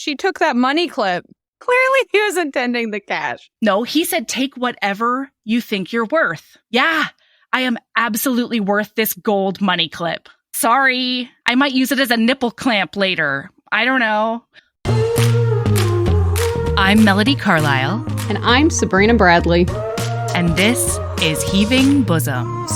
she took that money clip. Clearly, he was intending the cash. No, he said, take whatever you think you're worth. Yeah, I am absolutely worth this gold money clip. Sorry, I might use it as a nipple clamp later. I don't know. I'm Melody Carlisle. And I'm Sabrina Bradley. And this is Heaving Bosoms.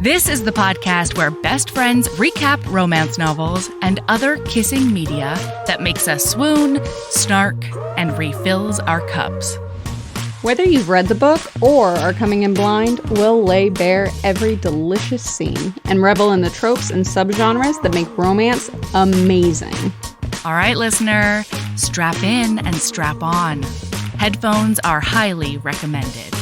This is the podcast where best friends recap romance novels and other kissing media that makes us swoon, snark, and refills our cups. Whether you've read the book or are coming in blind, we'll lay bare every delicious scene and revel in the tropes and subgenres that make romance amazing. All right, listener, strap in and strap on. Headphones are highly recommended.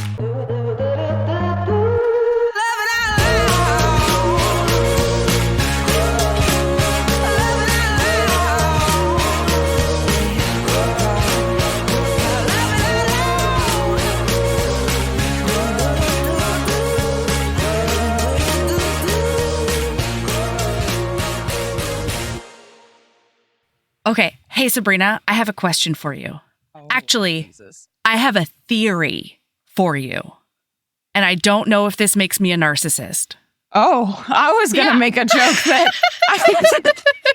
Okay. Hey, Sabrina, I have a question for you. Actually, Jesus. I have a theory for you. And I don't know if this makes me a narcissist. Oh, I was going to make a joke that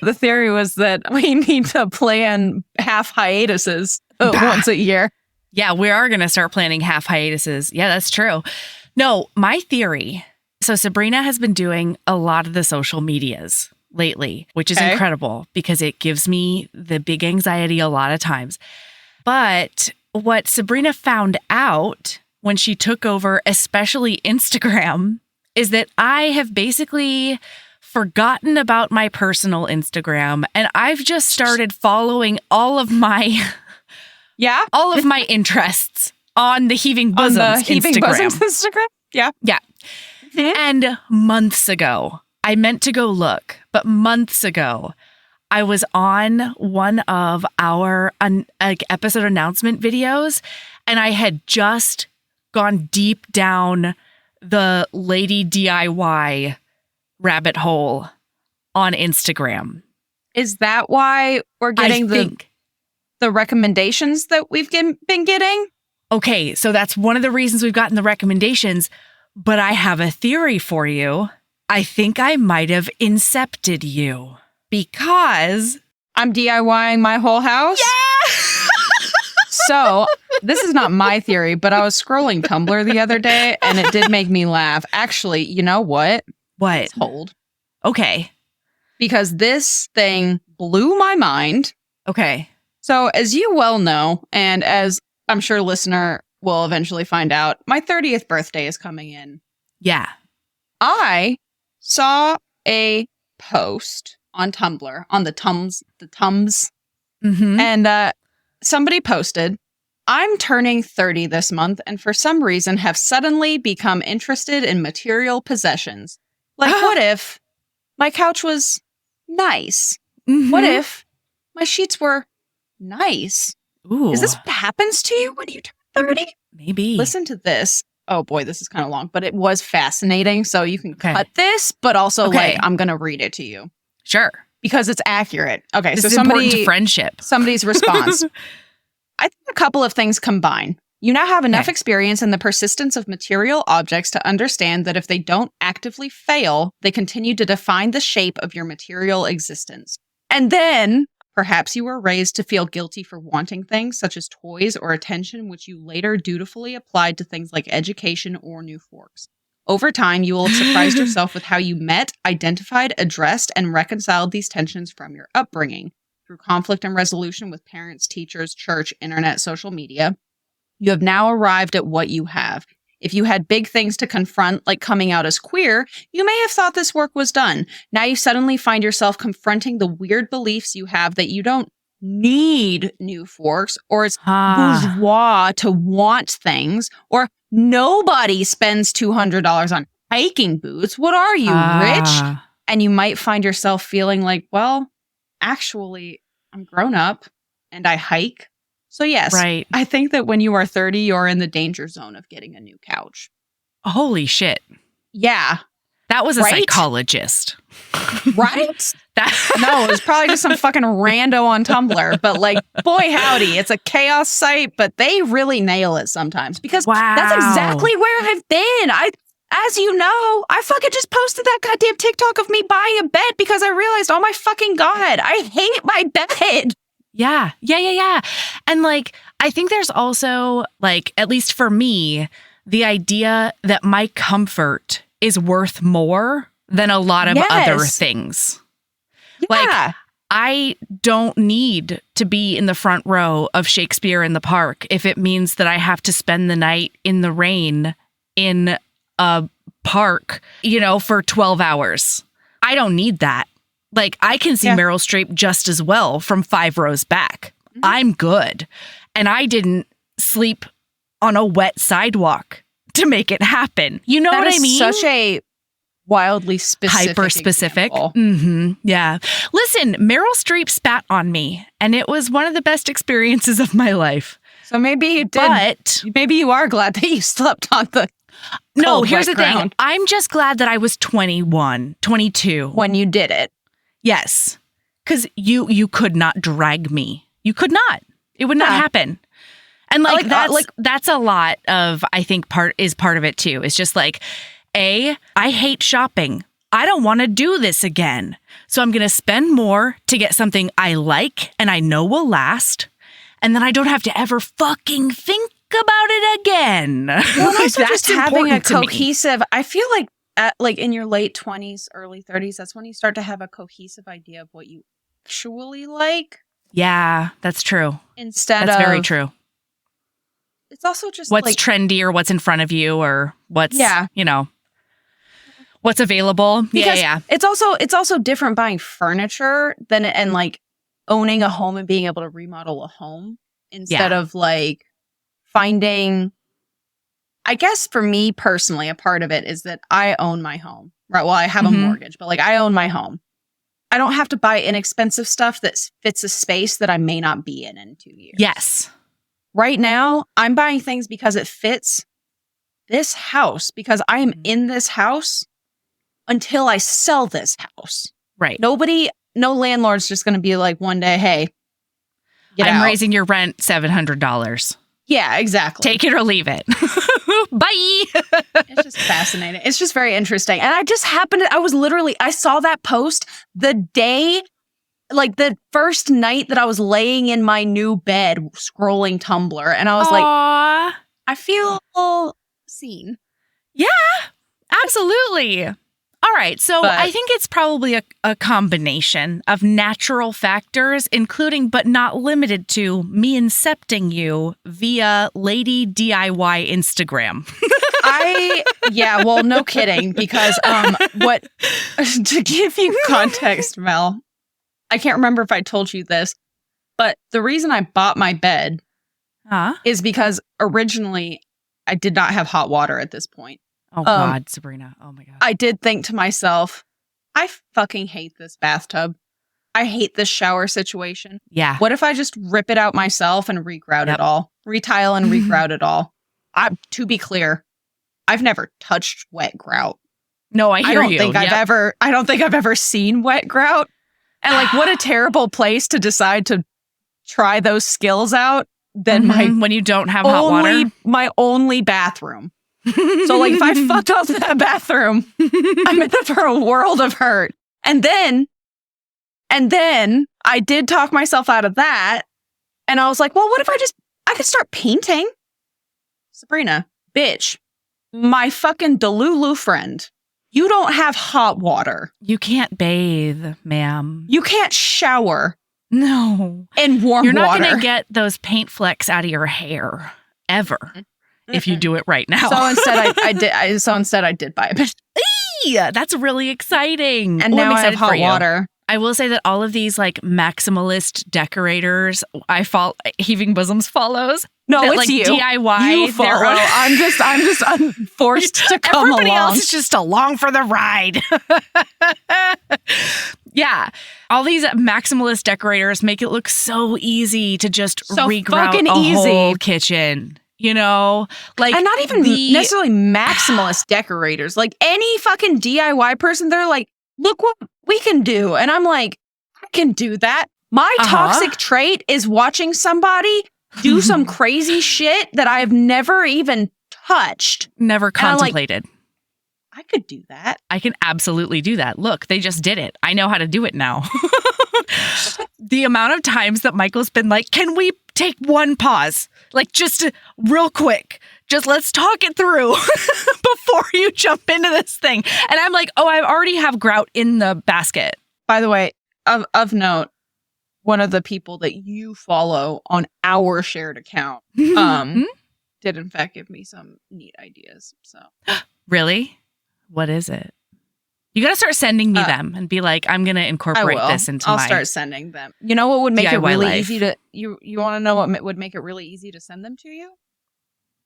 the theory was that we need to plan half hiatuses once a year. Yeah, we are going to start planning half hiatuses. Yeah, that's true. No, my theory. So Sabrina has been doing a lot of the social medias lately, which is incredible because it gives me the big anxiety a lot of times. But what Sabrina found out when she took over, especially Instagram, is that I have basically forgotten about my personal Instagram and I've just started following all of my interests on the Heaving Bosoms Instagram. Yeah. Yeah. Mm-hmm. And months ago, I meant to go look, but months ago, I was on one of our episode announcement videos, and I had just gone deep down the lady DIY rabbit hole on Instagram. Is that why we're getting the recommendations that we've been getting? Okay, so that's one of the reasons we've gotten the recommendations, but I have a theory for you. I think I might have incepted you because I'm DIYing my whole house. Yeah! So this is not my theory, but I was scrolling Tumblr the other day and it did make me laugh. Actually, you know what? What? Let's hold. Okay. Because this thing blew my mind. Okay. So as you well know, and as I'm sure listener will eventually find out, my 30th birthday is coming in. Yeah. I saw a post on Tumblr, on the Tums, mm-hmm. and somebody posted, I'm turning 30 this month and for some reason have suddenly become interested in material possessions. Like, what if my couch was nice? Mm-hmm. What if my sheets were nice? Ooh. Is this what happens to you when you turn 30? Maybe. Listen to this. Oh boy, this is kind of long, but it was fascinating. So you can cut this, but also I'm going to read it to you. Sure. Because it's accurate. Okay, this so is important to friendship. Somebody's response. I think a couple of things combine. You now have enough experience in the persistence of material objects to understand that if they don't actively fail, they continue to define the shape of your material existence. And then perhaps you were raised to feel guilty for wanting things such as toys or attention, which you later dutifully applied to things like education or new forks. Over time, you will have surprised yourself with how you met, identified, addressed, and reconciled these tensions from your upbringing. Through conflict and resolution with parents, teachers, church, internet, social media, you have now arrived at what you have. If you had big things to confront, like coming out as queer, you may have thought this work was done. Now you suddenly find yourself confronting the weird beliefs you have that you don't need new forks, or it's bourgeois to want things, or nobody spends $200 on hiking boots. What are you, rich? And you might find yourself feeling like, well, actually, I'm grown up and I hike. So yes, Right. I think that when you are 30, you're in the danger zone of getting a new couch. Holy shit. Yeah. That was a psychologist. Right? No, it was probably just some fucking rando on Tumblr. But like, boy howdy, it's a chaos site, but they really nail it sometimes. Because that's exactly where I've been. As you know, I fucking just posted that goddamn TikTok of me buying a bed because I realized, oh my fucking God, I hate my bed. Yeah. And like, I think there's also like, at least for me, the idea that my comfort is worth more than a lot of other things. Yeah. Like, I don't need to be in the front row of Shakespeare in the Park if it means that I have to spend the night in the rain in a park, for 12 hours. I don't need that. Like, I can see Meryl Streep just as well from 5 rows back. Mm-hmm. I'm good. And I didn't sleep on a wet sidewalk to make it happen. You know what I mean? Such a wildly specific, hyper-specific. Mm-hmm. Yeah. Listen, Meryl Streep spat on me, and it was one of the best experiences of my life. So maybe you did. But maybe you are glad that you slept on the cold, here's the ground. thing. I'm just glad that I was 21, 22. When you did it. Yes. Because you could not drag me. You could not. It would not happen. And that's a lot of, I think, part of it too. It's just like, I hate shopping. I don't want to do this again. So I'm going to spend more to get something I like and I know will last. And then I don't have to ever fucking think about it again. Well, like, also just having a cohesive, I feel like in your late 20s, early 30s, that's when you start to have a cohesive idea of what you actually like. Yeah, that's true. That's very true. It's also just what's trendy or what's in front of you or what's, what's available. Because it's also different buying furniture and like owning a home and being able to remodel a home instead of like finding, I guess for me personally, a part of it is that I own my home, right? Well, I have a mortgage, but like I own my home. I don't have to buy inexpensive stuff that fits a space that I may not be in 2 years. Yes. Right now, I'm buying things because it fits this house, because I am in this house until I sell this house. Right. No landlord's just going to be like one day, hey, I'm raising your rent $700. Yeah, exactly. Take it or leave it. Bye. It's just fascinating. It's just very interesting. And I saw that post the day, like the first night that I was laying in my new bed scrolling Tumblr. And I was like, I feel seen. Yeah, absolutely. All right. So I think it's probably a combination of natural factors, including but not limited to me incepting you via Lady DIY Instagram. Well, no kidding, because to give you context, Mel, I can't remember if I told you this, but the reason I bought my bed is because originally I did not have hot water at this point. Oh, God, Sabrina. Oh, my God. I did think to myself, I fucking hate this bathtub. I hate this shower situation. Yeah. What if I just rip it out myself and regrout it all? Retile and regrout it all. To be clear, I've never touched wet grout. No, I hear you. I don't think I've ever seen wet grout. And like, what a terrible place to decide to try those skills out than when you don't have hot water. My only bathroom. So like if I fucked up that bathroom, I'm in for a world of hurt. And then I did talk myself out of that. And I was like, well, what if I could start painting? Sabrina, bitch, my fucking Delulu friend, you don't have hot water. You can't bathe, ma'am. You can't shower. No. In warm water. You're not going to get those paint flecks out of your hair, ever. If you do it right now. So instead I did buy a bed. Yeah, that's really exciting. And now I have hot water. I will say that all of these like maximalist decorators, Heaving Bosoms follows, No, that, it's like, you. DIY. You follow. I'm just forced to come Everybody along. else is just along for the ride. Yeah. All these maximalist decorators make it look so easy to just So regrout fucking a easy. whole kitchen. You know, like, And not even necessarily maximalist decorators. Like any fucking DIY person, they're like, look what we can do. And I'm like, I can do that. My toxic trait is watching somebody do some crazy shit that I've never even touched. Never contemplated. I could do that. I can absolutely do that. Look, they just did it. I know how to do it now. The amount of times that Michael's been like, can we take one pause? Like, just real quick. Just let's talk it through before you jump into this thing. And I'm like, oh, I already have grout in the basket. By the way, of note, one of the people that you follow on our shared account did in fact give me some neat ideas. So Really? What is it? You got to start sending me them and be like, I'm going to incorporate this into I'll my start sending them. You know what would make DIY it really life. easy to you want to know what would make it really easy to send them to you?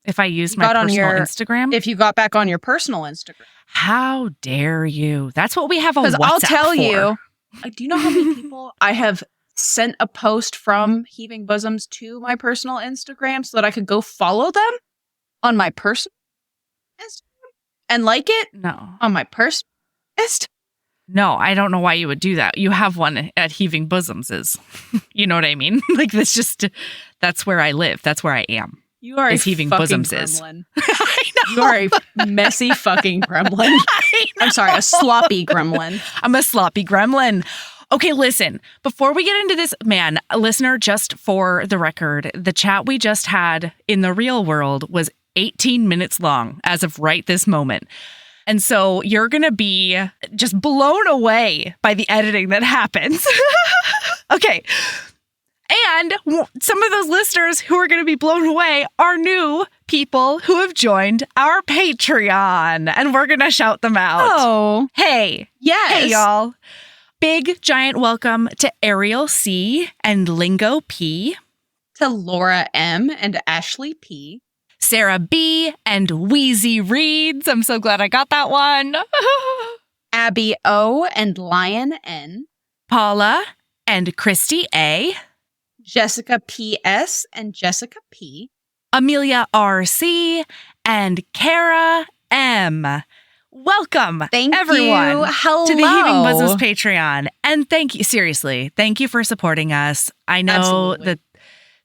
If I use my personal Instagram? If you got back on your personal Instagram. How dare you? That's what we have a WhatsApp for. I'll tell you, do you know how many people I have sent a post from Heaving Bosoms to my personal Instagram so that I could go follow them on my personal Instagram and like it? No. On my personal Instagram? No, I don't know why you would do that. You have one at Heaving Bosoms is. You know what I mean? Like, that's where I live. That's where I am. You are is a Heaving fucking Bosoms gremlin. I know. You are a messy fucking gremlin. I'm sorry, a sloppy gremlin. I'm a sloppy gremlin. Okay, listen, before we get into this, man, listener, just for the record, the chat we just had in the real world was 18 minutes long as of right this moment. And so you're going to be just blown away by the editing that happens. Okay. And some of those listeners who are going to be blown away are new people who have joined our Patreon. And we're going to shout them out. Oh. Hey. Yes. Hey, y'all. Big, giant welcome to Ariel C. and Lingo P. To Laura M. and Ashley P. Sarah B. and Wheezy Reads. I'm so glad I got that one. Abby O. and Lion N. Paula and Christy A. Jessica P.S. and Jessica P. Amelia R.C. and Kara M. Welcome, Thank everyone, you. Hello. to the Heaving Bosoms Patreon. And thank you, seriously, thank you for supporting us. I know that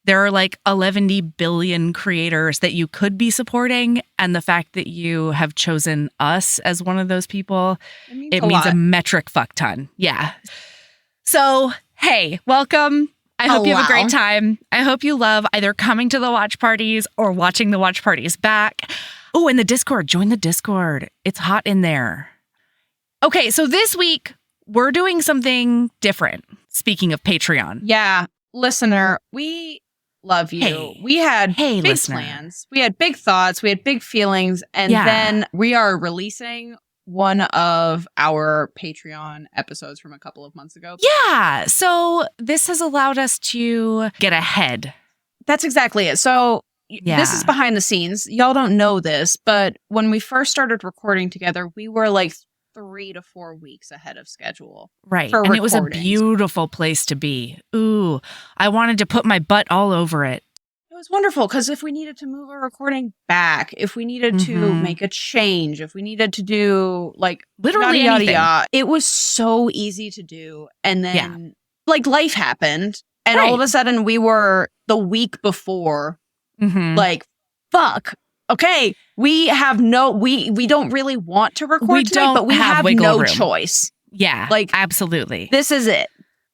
there are like 11 billion creators that you could be supporting. And the fact that you have chosen us as one of those people, it means a metric fuck ton. Yeah. So, hey, welcome. I hope you have a great time. I hope you love either coming to the watch parties or watching the watch parties back. Oh, and the Discord. Join the Discord. It's hot in there. Okay, so this week, we're doing something different. Speaking of Patreon. Yeah, listener, we love you. Hey. We had big listener. plans. We had big thoughts. We had big feelings. And then we are releasing one of our Patreon episodes from a couple of months ago. Yeah. So this has allowed us to get ahead. That's exactly it. So this is behind the scenes. Y'all don't know this, but when we first started recording together, we were like 3 to 4 weeks ahead of schedule. Right. And it was a beautiful place to be. Ooh, I wanted to put my butt all over it. It was wonderful because if we needed to move a recording back, if we needed to make a change, if we needed to do like literally yada, yada, it was so easy to do. And then like life happened and all of a sudden we were the week before like, fuck. Okay, we have we don't really want to record tonight, but we have no choice. Yeah, like absolutely. This is it.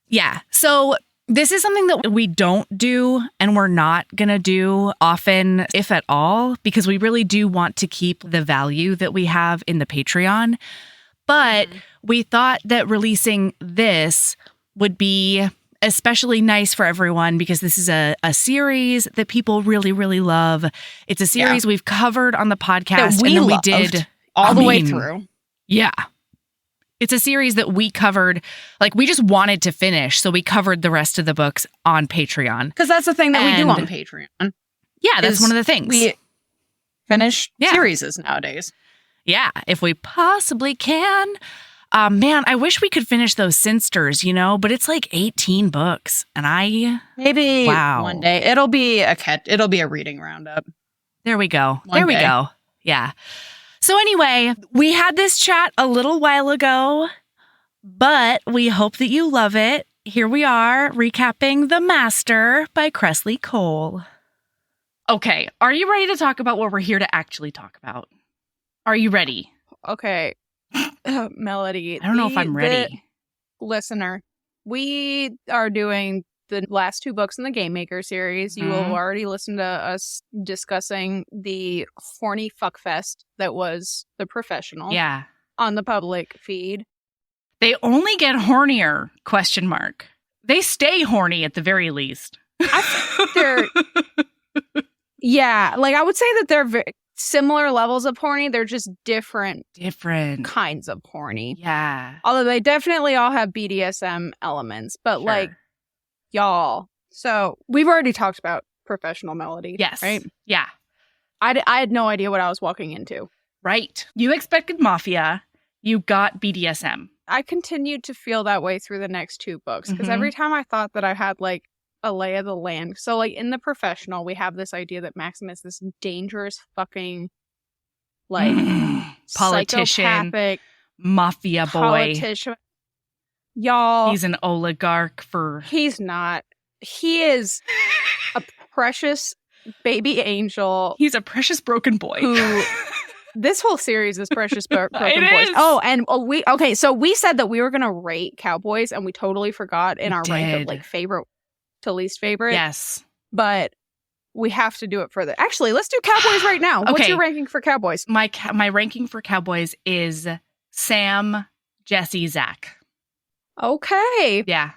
Yeah. So this is something that we don't do and we're not going to do often, if at all, because we really do want to keep the value that we have in the Patreon. But we thought that releasing this would be especially nice for everyone because this is a series that people really, really love. It's a series we've covered on the podcast that we did all the way through. Yeah. It's a series that we covered, like we just wanted to finish. So we covered the rest of the books on Patreon. Because that's the thing that we do on Patreon. Yeah, that's one of the things. We finish series nowadays. Yeah, if we possibly can. Man, I wish we could finish those Sinsters, but it's like 18 books. And maybe one day it'll be a reading roundup. There we go. We go. Yeah. So anyway, we had this chat a little while ago, but we hope that you love it. Here we are recapping The Master by Kresley Cole. Okay, are you ready to talk about what we're here to actually talk about? Are you ready? Okay. Melody. I don't know if I'm ready. Listener, we are doing the last 2 books in the Game Maker series. You will already listen to us discussing the horny fuckfest that was The Professional. Yeah. On the public feed. They only get hornier, ? They stay horny at the very least. I think they're... yeah, like I would say that they're very similar levels of horny. They're just different kinds of horny. Yeah. Although they definitely all have BDSM elements. But like, y'all. So we've already talked about Professional, Melody. Yes. Right? Yeah. I had no idea what I was walking into. Right. You expected Mafia. You got BDSM. I continued to feel that way through the next 2 books. Because every time I thought that I had like a lay of the land. So like in The Professional, we have this idea that Maxim is this dangerous fucking like politician, psychopathic mafia boy. Politician. Y'all. He's an oligarch for... He's not. He is a precious baby angel. He's a precious broken boy. Who... This whole series is precious broken boys. Is. Oh, and so we said that we were going to rate Cowboys, and we totally forgot in our rank of like favorite to least favorite. Yes. But we have to do it further. Actually, let's do Cowboys right now. Okay. What's your ranking for Cowboys? My ranking for Cowboys is Sam, Jesse, Zach. Okay. Yeah.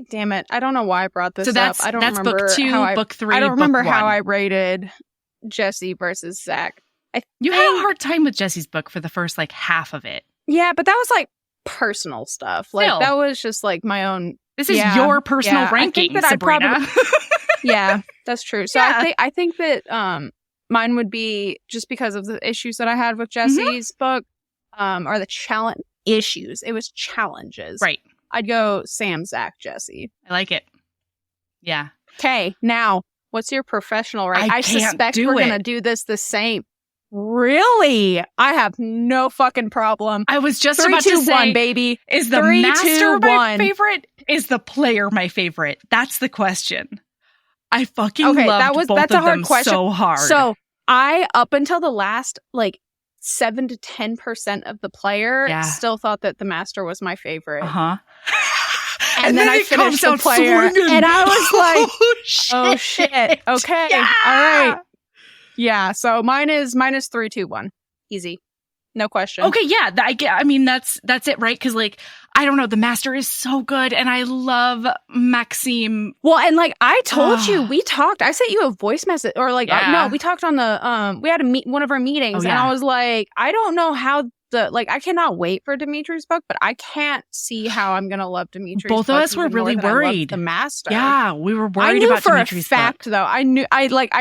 Damn it. I don't know why I brought this up. I don't that's remember book 2, book 3, I don't remember book 1. how I rated Jesse versus Zach. You had a hard time with Jesse's book for the first like half of it. Yeah, but that was like personal stuff. Like Still. that was just like my own. This is your personal ranking, Sabrina. Yeah, that's true. So I think that mine would be just because of the issues that I had with Jesse's book, or the challenge issues. It was challenges. Right. I'd go Sam, Zach, Jesse. I like it. Yeah. Okay, now what's your professional rank? I suspect we're gonna do this the same. Really? I have no fucking problem. I was just 3, about 2, to say, 1, baby. Is the 3, master 2, my 1. favorite? Is the player my favorite? That's the question. I fucking loved both that's of a hard them question. so hard. So I, up until the last like 7 to 10% of the player, still thought that the master was my favorite. And then I finished the player, swinging. And I was like, "Oh shit! Okay, all right." Yeah, so mine is 3, 2, 1. Easy. No question. Okay, yeah. I mean, that's it, right? Because, like, I don't know. The master is so good, and I love Maxime. Well, and, like, I told you, we talked. I sent you a voice message. Or, like, no, we talked on the, we had one of our meetings. And I was like, I don't know how I cannot wait for Dimitri's book, but I can't see how I'm going to love Dimitri's book. Both of us were really worried. The master. Yeah, we were worried about Dimitri's book. I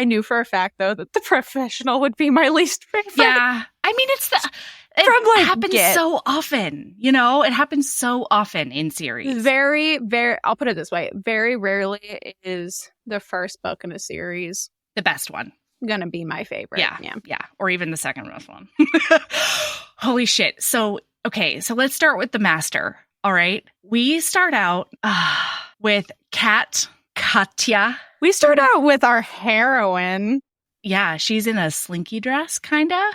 knew for a fact, though, that The Professional would be my least favorite. Yeah. I mean, it happens so often, It happens so often in series. Very, very, I'll put it this way. Very rarely is the first book in a series the best one. Gonna be my favorite. Yeah. Or even the second best one. Holy shit. So let's start with the master. All right. We start out with Katya. We start out with our heroine. Yeah, she's in a slinky dress, kinda.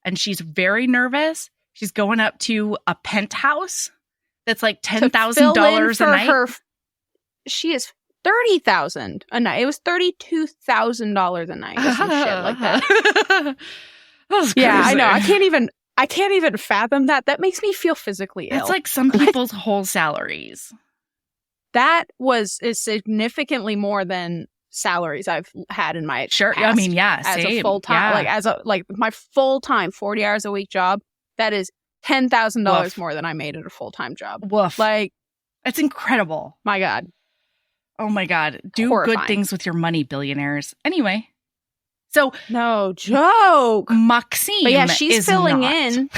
And she's very nervous. She's going up to a penthouse that's like $10,000 a night. She is $30,000 a night. It was $32,000 a night or some shit like that. Yeah, I know. I can't even fathom that. That makes me feel physically ill. It's like some people's whole salaries. That is significantly more than salaries I've had in my sure. Past I mean, yeah, as same. a full time, my full time 40 hours a week job. That is $10,000 more than I made at a full time job. Woof. Like, it's incredible. My God. Oh my God. Do horrifying. Good things with your money, billionaires. Anyway. So no joke. Maxime. But yeah, she's filling not. in.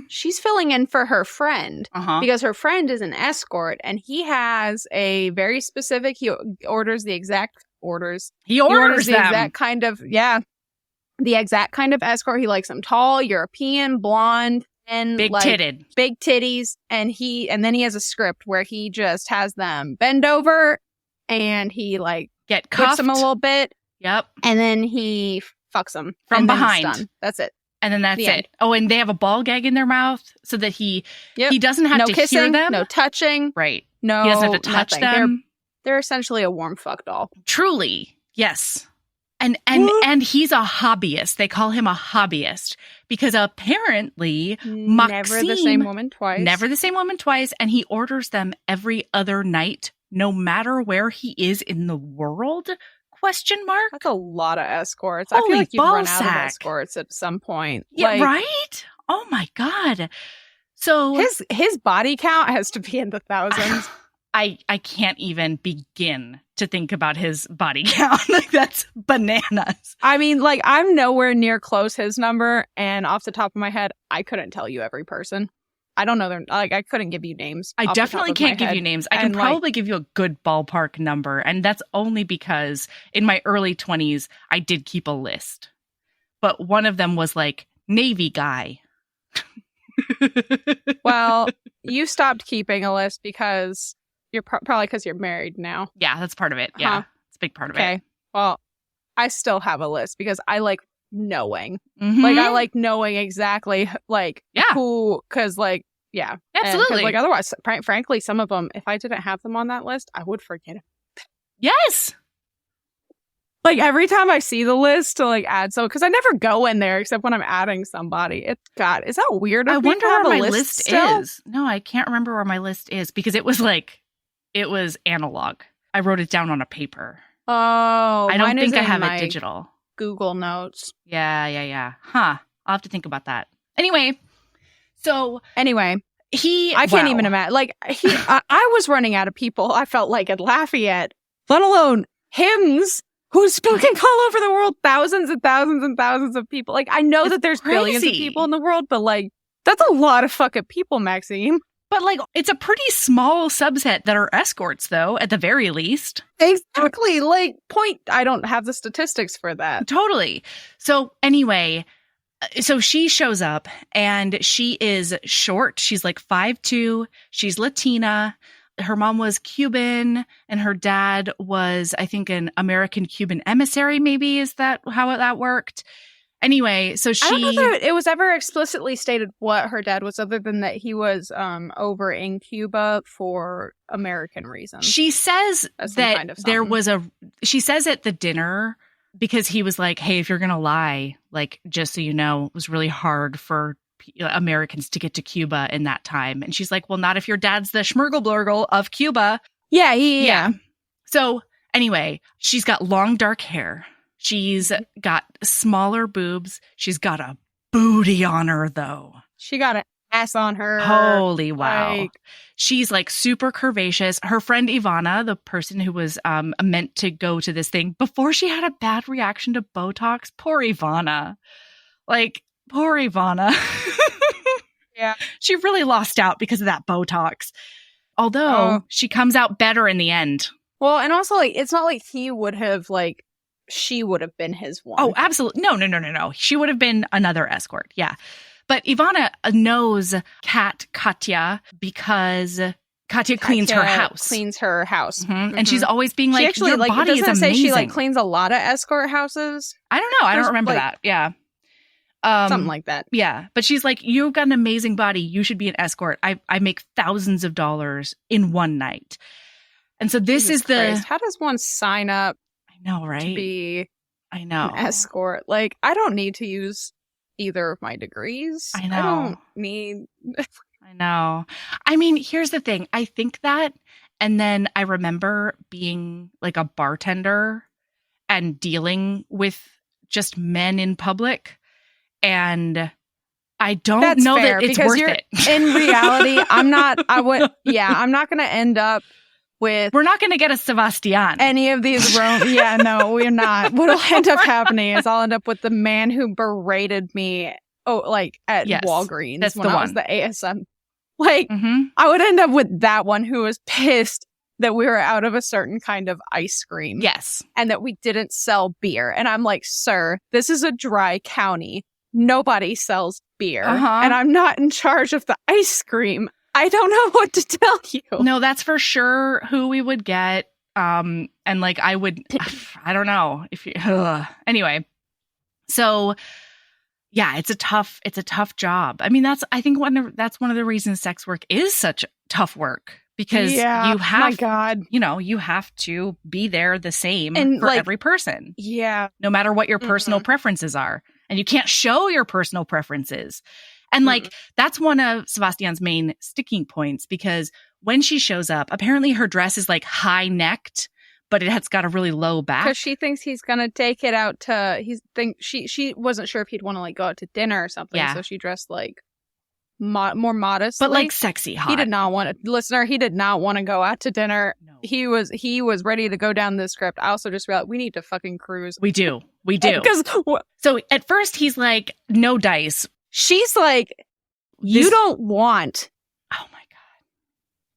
She's filling in for her friend because her friend is an escort, and he has a very specific. He orders the exact orders. He orders the exact kind of the exact kind of escort. He likes them tall, European, blonde, and big titted, big titties. And then he has a script where he just has them bend over, and he get cuffed them a little bit. Yep. And then he fucks them from behind. That's it. And then that's it. Oh, and they have a ball gag in their mouth so that he doesn't have to kissing, hear them. No touching. Right. No, he doesn't have to touch them. They're essentially a warm fuck doll. Truly. Yes. And he's a hobbyist. They call him a hobbyist because apparently Never the same woman twice. And he orders them every other night, no matter where he is in the world. ? That's a lot of escorts. Holy I feel like you've run ballsack. out of escorts at some point. Yeah, right? Oh my God. So his body count has to be in the thousands. I can't even begin to think about his body count. That's bananas. I mean, I'm nowhere near close his number, and off the top of my head, I couldn't tell you every person. I don't know them. I couldn't give you names. I definitely can't give you names. I can probably give you a good ballpark number. And that's only because in my early 20s, I did keep a list. But one of them was Navy guy. Well, you stopped keeping a list because you're probably because you're married now. Yeah, that's part of it. Yeah, it's a big part of it. Okay. Well, I still have a list because I like knowing. Mm-hmm. I like knowing exactly who, because absolutely. Otherwise, frankly, some of them, if I didn't have them on that list, I would forget it. Yes. Every time I see the list to add, because I never go in there except when I'm adding somebody. Is that weird? I wonder where my list is. No, I can't remember where my list is because it was it was analog. I wrote it down on a paper. Oh, I don't think I have it digital. Google Notes. Yeah. Huh. I'll have to think about that. Anyway, I can't even imagine. I was running out of people I felt like at Lafayette, let alone hymns who's spoken all over the world, thousands and thousands and thousands of people. I know that there's billions of people in the world, but that's a lot of fucking people, Maxime. But it's a pretty small subset that are escorts, though, at the very least. Exactly. I don't have the statistics for that. Totally. So anyway, so she shows up and she is short. She's 5'2". She's Latina. Her mom was Cuban and her dad was, I think, an American Cuban emissary, maybe. Is that how that worked? Anyway, so she... I don't know if it was ever explicitly stated what her dad was, other than that he was over in Cuba for American reasons. She says that there was she says at the dinner, because he was like, hey, if you're going to lie, just so you know, it was really hard for Americans to get to Cuba in that time. And she's like, well, not if your dad's the schmurgle-blurgle of Cuba. Yeah. So anyway, she's got long dark hair. She's got smaller boobs. She's got a booty on her, though. She got an ass on her. Holy wow. She's super curvaceous. Her friend Ivana, the person who was meant to go to this thing, before she had a bad reaction to Botox, poor Ivana. Poor Ivana. Yeah. She really lost out because of that Botox. Although she comes out better in the end. Well, and also, it's not like he would have, she would have been his one. Oh, absolutely. No. She would have been another escort. Yeah. But Ivana knows Katya because Katya cleans her house. Mm-hmm. And she's always being she actually, your body is amazing. Say she cleans a lot of escort houses? I don't know. I don't remember that. Yeah. Something like that. Yeah. But she's like, you've got an amazing body. You should be an escort. I make thousands of dollars in one night. And so this Jesus is the... Christ. How does one sign up? I know, right? To be an escort. I don't need to use either of my degrees. I know. I don't need... I know. I mean, here's the thing. I think that, and then I remember being a bartender and dealing with just men in public, and I don't know that it's worth it. In reality, I'm not going to end up with... We're not going to get a Sebastian. Any of these... Yeah, no, we're not. What'll end up happening is I'll end up with the man who berated me at Walgreens that's when the I one. was the ASM. I would end up with that one who was pissed that we were out of a certain kind of ice cream. Yes. And that we didn't sell beer. And I'm like, sir, this is a dry county. Nobody sells beer. And I'm not in charge of the ice cream. I don't know what to tell you. No, that's for sure who we would get. And like, I don't know if you, anyway. So yeah, it's a tough job. I mean, that's one of the reasons sex work is such tough work, because you have, my God, you have to be there the same for every person. Yeah. No matter what your personal preferences are. And you can't show your personal preferences. And that's one of Sebastian's main sticking points, because when she shows up, apparently her dress is like high necked, but it's got a really low back. Because she thinks he's going to take it out to, she wasn't sure if he'd want to like go out to dinner or something. Yeah. So she dressed like more modest. But like sexy hot. He did not want to, he did not want to go out to dinner. No. He was ready to go down this script. I also just realized we need to fucking cruise. We do. So at first he's like, no dice. She's like, you don't want. Oh my God.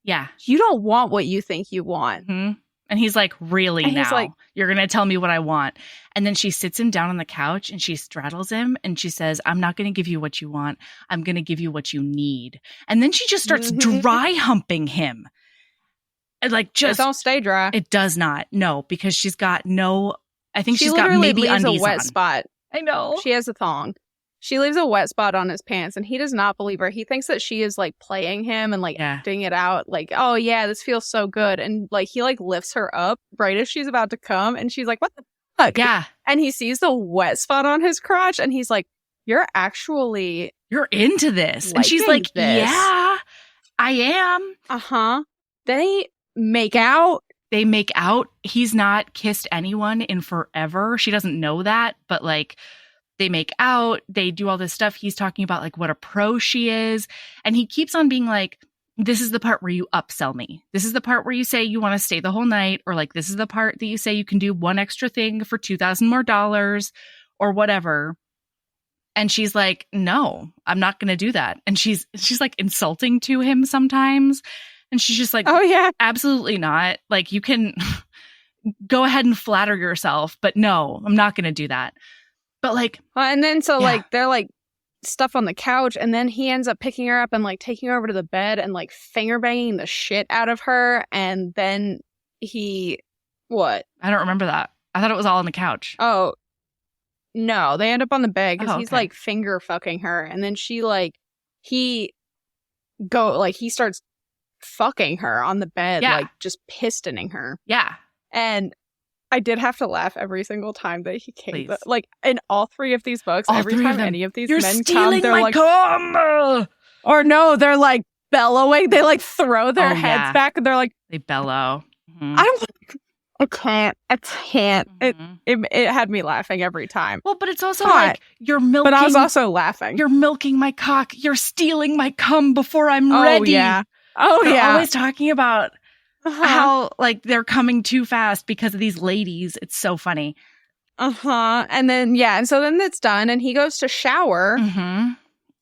Yeah. You don't want what you think you want. Mm-hmm. And he's like, really now? He's like, you're going to tell me what I want. And then she sits him down on the couch and she straddles him and she says, I'm not going to give you what you want. I'm going to give you what you need. And then she just starts dry humping him. And like, just. It don't stay dry. It does not. No, because she's got no, I think she's got maybe undies a wet on. spot. I know. She has a thong. She leaves a wet spot on his pants and he does not believe her. He thinks that she is like playing him and like acting it out. Like, oh yeah, this feels so good. And like he like lifts her up right as she's about to come. And she's like, what the fuck? Yeah. And he sees the wet spot on his crotch and he's like, you're into this. And she's like, yeah, I am. Then they make out. He's not kissed anyone in forever. She doesn't know that, but like, they make out, they do all this stuff. He's talking about like what a pro she is. And he keeps on being like, this is the part where you upsell me. This is the part where you say you want to stay the whole night. Or like, this is the part that you say you can do one extra thing for $2,000 more or whatever. And she's like, no, I'm not going to do that. And she's like insulting to him sometimes. And she's just like, oh yeah, absolutely not. Like you can go ahead and flatter yourself, but no, I'm not going to do that. But like, and then like they're like stuff on the couch, and then he ends up picking her up and like taking her over to the bed and like finger banging the shit out of her. And then what? I don't remember that. I thought it was all on the couch. Oh no, they end up on the bed because he's like finger fucking her, and then he starts fucking her on the bed, like just pistoning her. Yeah, and I did have to laugh every single time that he came. Like in all three of these books, every time any of these men come, they're like, cum! Or no, they're like bellowing. They like throw their heads back and they're like, they bellow. Mm-hmm. I can't. Mm-hmm. It had me laughing every time. Well, but it's also like you're milking. But I was also laughing. You're milking my cock. You're stealing my cum before I'm ready. They're always talking about how like they're coming too fast because of these ladies. It's so funny. And then and so then it's done and he goes to shower.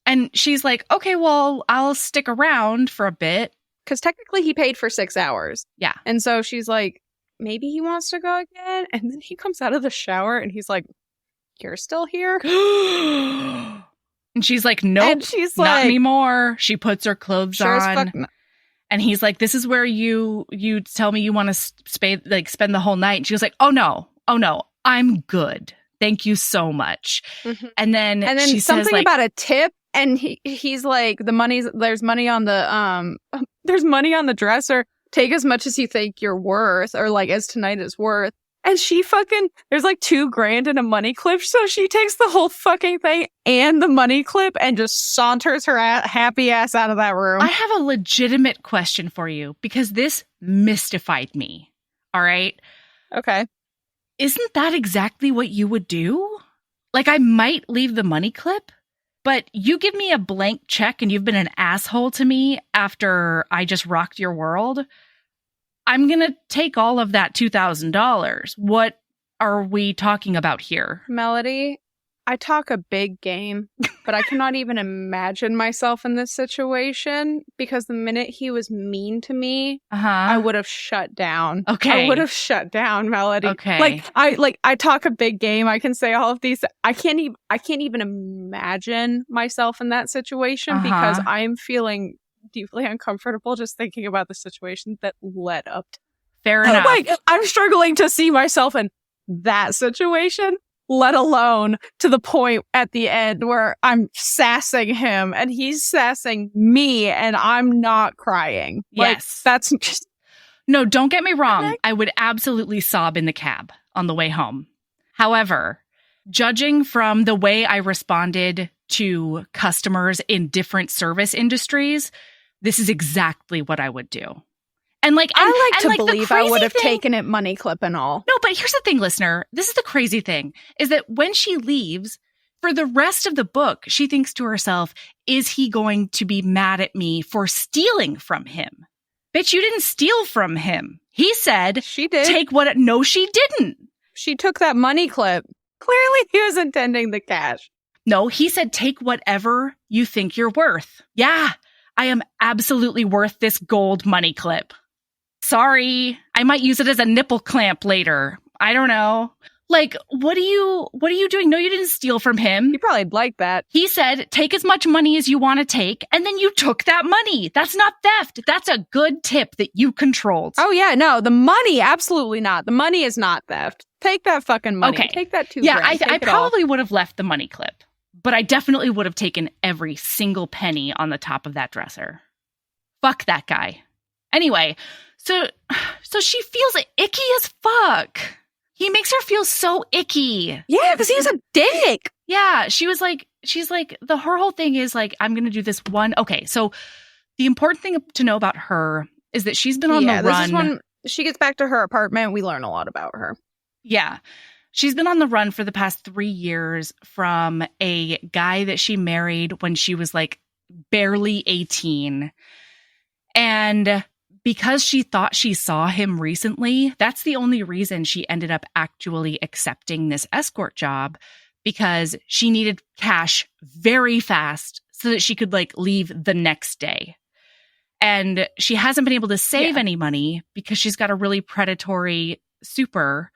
And she's like, okay, well, I'll stick around for a bit. Because technically he paid for 6 hours. Yeah. And so she's like, maybe he wants to go again. And then he comes out of the shower and he's like, you're still here? And she's like, nope, and she's not like, anymore. She puts her clothes on. And he's like, this is where you tell me you want to spend the whole night. And she was like, oh no, I'm good. Thank you so much. And then she something says, like, about a tip. And he's like, there's money on the dresser. Take as much as you think you're worth, or like as tonight is worth. And she there's like $2,000 in a money clip. So she takes the whole fucking thing and the money clip and just saunters her happy ass out of that room. I have a legitimate question for you because this mystified me. All right. Okay. Isn't that exactly what you would do? Like, I might leave the money clip, but you give me a blank check and you've been an asshole to me after I just rocked your world. I'm going to take all of that $2,000. What are we talking about here? Melody, I talk a big game, but I cannot even imagine myself in this situation because the minute he was mean to me, I would have shut down. Okay. I would have shut down, Melody. Okay. I talk a big game. I can say all of these. I can't even imagine myself in that situation because I'm feeling deeply uncomfortable just thinking about the situation that led up to. Fair enough. I'm struggling to see myself in that situation, let alone to the point at the end where I'm sassing him and he's sassing me and I'm not crying. Yes. That's just... No, don't get me wrong. I would absolutely sob in the cab on the way home. However, judging from the way I responded to customers in different service industries, this is exactly what I would do. And I like to believe I would have taken it money clip and all. No, but here's the thing, listener. This is the crazy thing, is that when she leaves, for the rest of the book, she thinks to herself, is he going to be mad at me for stealing from him? Bitch, you didn't steal from him. He said, she did. No, she didn't. She took that money clip. Clearly, he was intending the cash. No, he said, take whatever you think you're worth. Yeah, I am absolutely worth this gold money clip. Sorry, I might use it as a nipple clamp later. I don't know. What are you doing? No, you didn't steal from him. You probably like that. He said, take as much money as you want to take, and then you took that money. That's not theft. That's a good tip that you controlled. Oh, yeah, no, the money, absolutely not. The money is not theft. Take that fucking money. Okay. Take that $2,000. Yeah, I probably would have left the money clip, but I definitely would have taken every single penny on the top of that dresser. Fuck that guy. Anyway, so she feels icky as fuck. He makes her feel so icky. Yeah, because he's a dick. Yeah, she's like, her whole thing is like, I'm going to do this one. Okay, so the important thing to know about her is that she's been on the run. This is when she gets back to her apartment. We learn a lot about her. Yeah. She's been on the run for the past 3 years from a guy that she married when she was like barely 18. And because she thought she saw him recently, that's the only reason she ended up actually accepting this escort job, because she needed cash very fast so that she could leave the next day. And she hasn't been able to save any money because she's got a really predatory super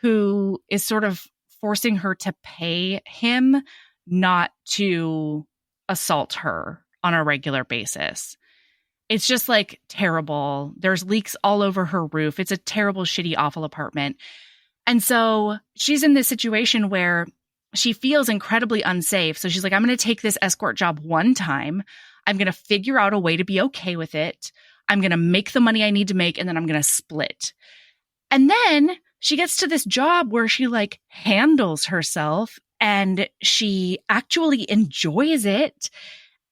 who is sort of forcing her to pay him not to assault her on a regular basis. It's just terrible. There's leaks all over her roof. It's a terrible, shitty, awful apartment. And so she's in this situation where she feels incredibly unsafe. So she's like, I'm going to take this escort job one time. I'm going to figure out a way to be okay with it. I'm going to make the money I need to make, and then I'm going to split. And then she gets to this job where she handles herself and she actually enjoys it.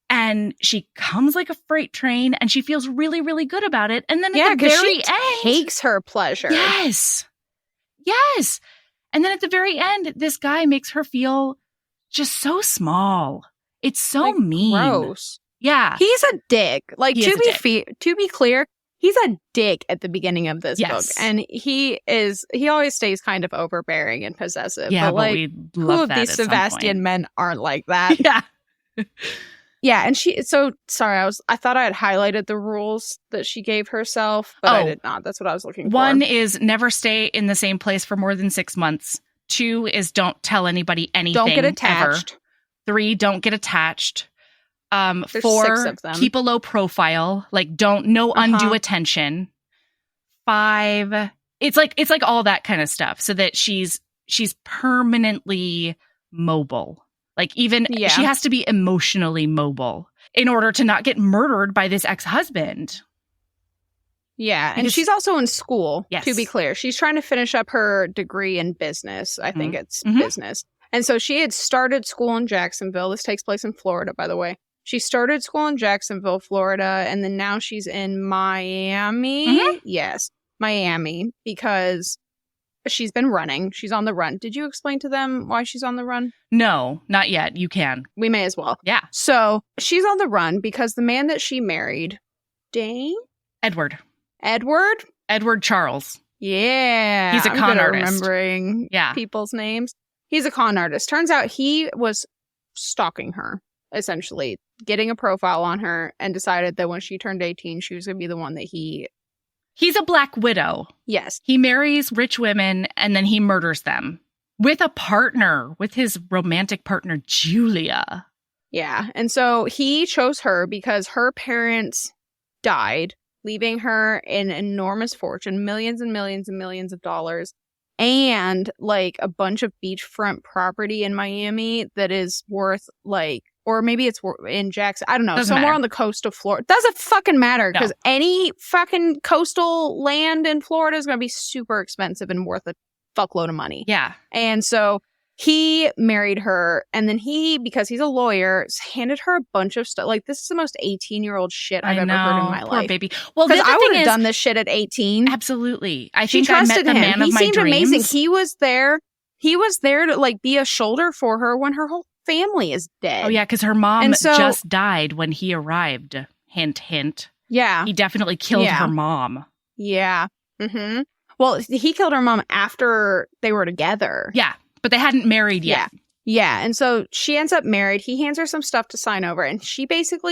And she comes like a freight train and she feels really, really good about it. And then at the very end, takes her pleasure. Yes. Yes. And then at the very end, this guy makes her feel just so small. It's so mean. Gross. Yeah. He's a dick. To be clear, he's a dick at the beginning of this book. And he always stays kind of overbearing and possessive. Yeah, but we love who of that these Sebastian men aren't like that? Yeah. Yeah, and I thought I had highlighted the rules that she gave herself, but I did not. That's what I was looking for. 1 is never stay in the same place for more than 6 months. 2 is don't tell anybody anything. Don't get attached. Ever. 3, don't get attached. There's 4, 6 of them. Keep a low profile. No undue attention. 5, it's like all that kind of stuff, so that she's permanently mobile. She has to be emotionally mobile in order to not get murdered by this ex-husband. Yeah, and she's also in school, yes. To be clear. She's trying to finish up her degree in business. I think it's business. And so she had started school in Jacksonville. This takes place in Florida, by the way. She started school in Jacksonville, Florida, and then now she's in Miami. Mm-hmm. Yes, Miami, because she's been running. She's on the run. Did you explain to them why she's on the run? No, not yet. You can. We may as well. Yeah. So she's on the run because the man that she married, Edward. Edward Charles. Yeah. He's a con artist. Remembering people's names. He's a con artist. Turns out he was stalking her, essentially, getting a profile on her, and decided that when she turned 18, she was going to be the one that He's a Black Widow. Yes. He marries rich women and then he murders them with a partner, with his romantic partner, Julia. Yeah. And so he chose her because her parents died, leaving her an enormous fortune, millions and millions and millions of dollars, and like a bunch of beachfront property in Miami that is worth like, or maybe it's in Jackson, I don't know, somewhere on the coast of Florida. Doesn't fucking matter, because any fucking coastal land in Florida is going to be super expensive and worth a fuckload of money. Yeah. And so he married her, and then because he's a lawyer, handed her a bunch of stuff. Like, this is the most 18-year-old shit I've ever heard in my life. Poor baby. Well, because I would have done this shit at 18. Absolutely. I think I met the man of my dreams. He seemed amazing. He was there to like be a shoulder for her when her whole family is dead. Oh yeah, because her mom just died when he arrived. Hint, hint. Yeah. He definitely killed her mom. Yeah. Mm-hmm. Well, he killed her mom after they were together. Yeah. But they hadn't married yet. Yeah. And so she ends up married. He hands her some stuff to sign over. And she doesn't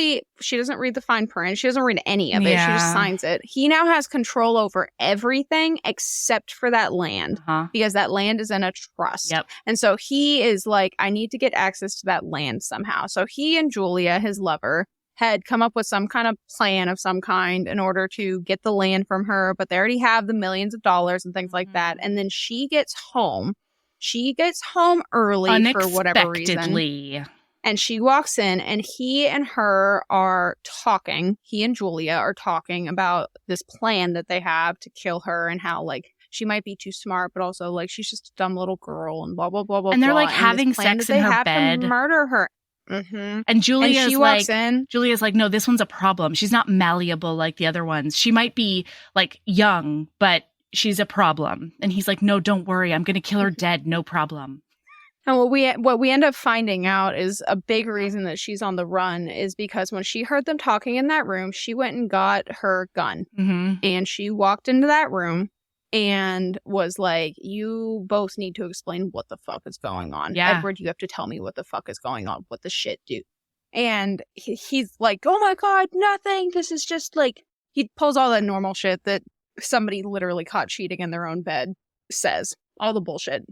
read the fine print. She doesn't read any of it. She just signs it. He now has control over everything except for that land. Because that land is in a trust. Yep. And so he is like, I need to get access to that land somehow. So he and Julia, his lover, had come up with some kind of plan of some kind in order to get the land from her. But they already have the millions of dollars and things like that. And then she gets home. She gets home early for whatever reason. And she walks in, and he and her are talking. He and Julia are talking about this plan that they have to kill her, and how, like, she might be too smart, but also, like, she's just a dumb little girl, and blah, blah, blah, blah, and they're, blah. like, having sex in her bed. To murder her. Mm-hmm. And Julia's like, no, this one's a problem. She's not malleable like the other ones. She might be, like, young, but she's a problem. And he's like, no, don't worry. I'm going to kill her dead. No problem. And what we end up finding out is a big reason that she's on the run is because when she heard them talking in that room, she went and got her gun. Mm-hmm. And she walked into that room and was like, you both need to explain what the fuck is going on. Yeah. Edward, you have to tell me what the fuck is going on. What the shit, dude. And he's like, oh my God, nothing. This is just like, he pulls all that normal shit that somebody literally caught cheating in their own bed says. All the bullshit.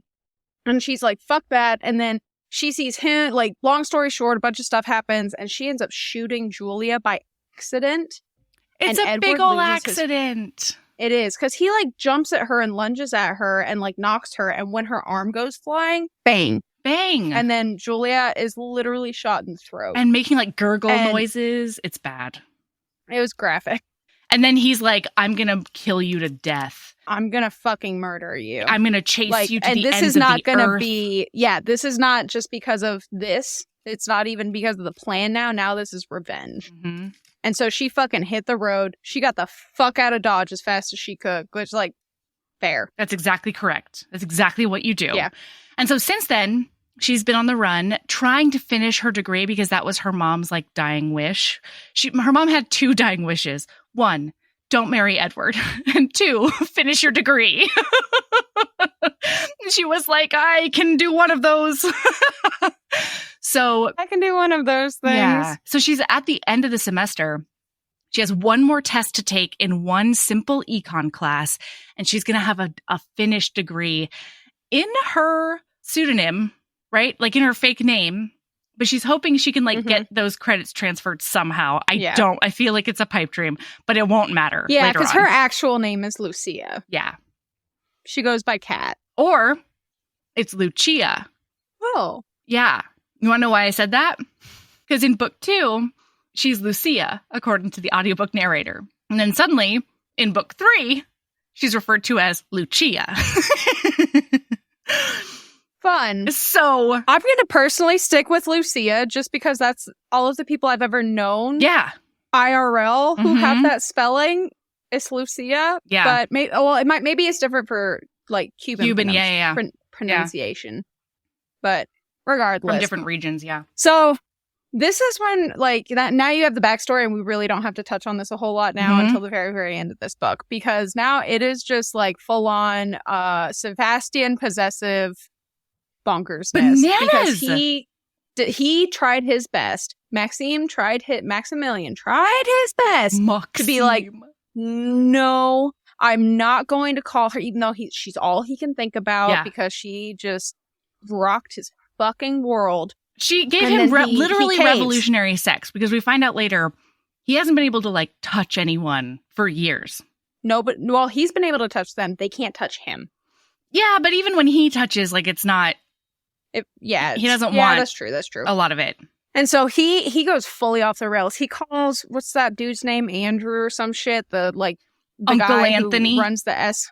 And she's like, fuck that. And then she sees him, like, long story short, a bunch of stuff happens, and she ends up shooting Julia by accident. It's a big ol' accident. It is, because he, like, jumps at her and lunges at her and, like, knocks her, and when her arm goes flying, bang. Bang. And then Julia is literally shot in the throat. And making, like, gurgle noises. It's bad. It was graphic. And then he's like, I'm going to kill you to death. I'm going to fucking murder you. I'm going to chase you to the ends of the earth. And this is not going to be, this is not just because of this. It's not even because of the plan now. Now this is revenge. Mm-hmm. And so she fucking hit the road. She got the fuck out of Dodge as fast as she could, which, like, fair. That's exactly correct. That's exactly what you do. Yeah. And so since then, she's been on the run trying to finish her degree because that was her mom's, like, dying wish. Her mom had 2 dying wishes. 1, don't marry Edward. And 2, finish your degree. She was like, I can do one of those. So I can do one of those things. Yeah. So she's at the end of the semester. She has one more test to take in one simple econ class, and she's going to have a finished degree in her pseudonym, right? Like in her fake name. But she's hoping she can, like, get those credits transferred somehow. I feel like it's a pipe dream, but it won't matter. Yeah, because her actual name is Lucia. Yeah. She goes by Kat. Or it's Lucia. Oh. Yeah. You want to know why I said that? Because in book 2, she's Lucia, according to the audiobook narrator. And then suddenly, in book 3, she's referred to as Lucia. Fun. So I'm going to personally stick with Lucia just because that's all of the people I've ever known. Yeah. IRL who have that spelling is Lucia. Yeah. But maybe it's different for, like, Cuban pronunciation. But regardless. From different regions, yeah. So this is when, like, that now you have the backstory, and we really don't have to touch on this a whole lot now until the very, very end of this book, because now it is just, like, full-on Sebastian possessive bonkersness. Bananas! Because he tried his best. Maximilian tried his best to be like, no, I'm not going to call her, even though she's all he can think about, because she just rocked his fucking world. She gave him literally revolutionary sex, because we find out later he hasn't been able to, like, touch anyone for years. No, but, well, he's been able to touch them. They can't touch him. Yeah, but even when he touches, like, it's not... he doesn't want... that's true. A lot of it. And so he goes fully off the rails. He calls, what's that dude's name? Andrew or some shit? The Uncle guy Anthony who runs the S.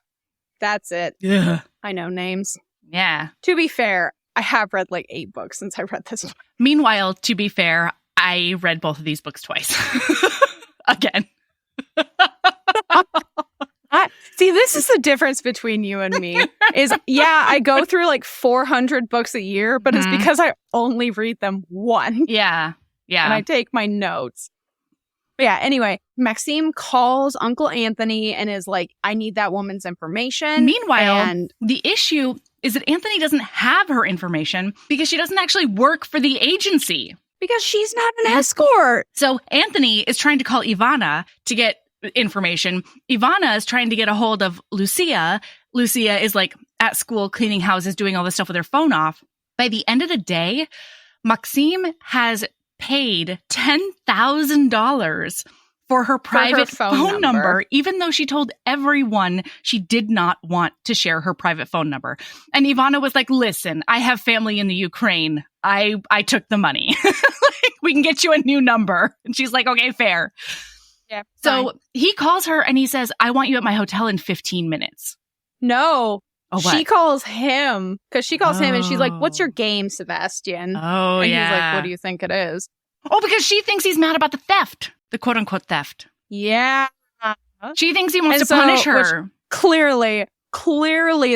That's it. Yeah. I know names. Yeah. To be fair, I have read like 8 books since I read this one. Meanwhile, to be fair, I read both of these books twice. Again. See, this is the difference between you and me. I go through like 400 books a year, but it's because I only read them once. Yeah. Yeah. And I take my notes. But yeah, anyway, Maxime calls Uncle Anthony and is like, I need that woman's information. Meanwhile, the issue is that Anthony doesn't have her information because she doesn't actually work for the agency. Because she's not an escort. So Anthony is trying to call Ivana to get information. Ivana is trying to get a hold of Lucia. Lucia is like at school cleaning houses, doing all this stuff with her phone off. By the end of the day, Maxime has paid $10,000 for her private phone number, even though she told everyone she did not want to share her private phone number. And Ivana was like, listen, I have family in the Ukraine. I took the money. We can get you a new number. And she's like, okay, fair. Yeah. So he calls her and he says, I want you at my hotel in 15 minutes. No. Oh, what? She calls him because she calls him and she's like, what's your game, Sebastian? Oh, and yeah. He's like, what do you think it is? Oh, because she thinks he's mad about the theft, the quote unquote theft. Yeah. She thinks he wants to punish her. Clearly,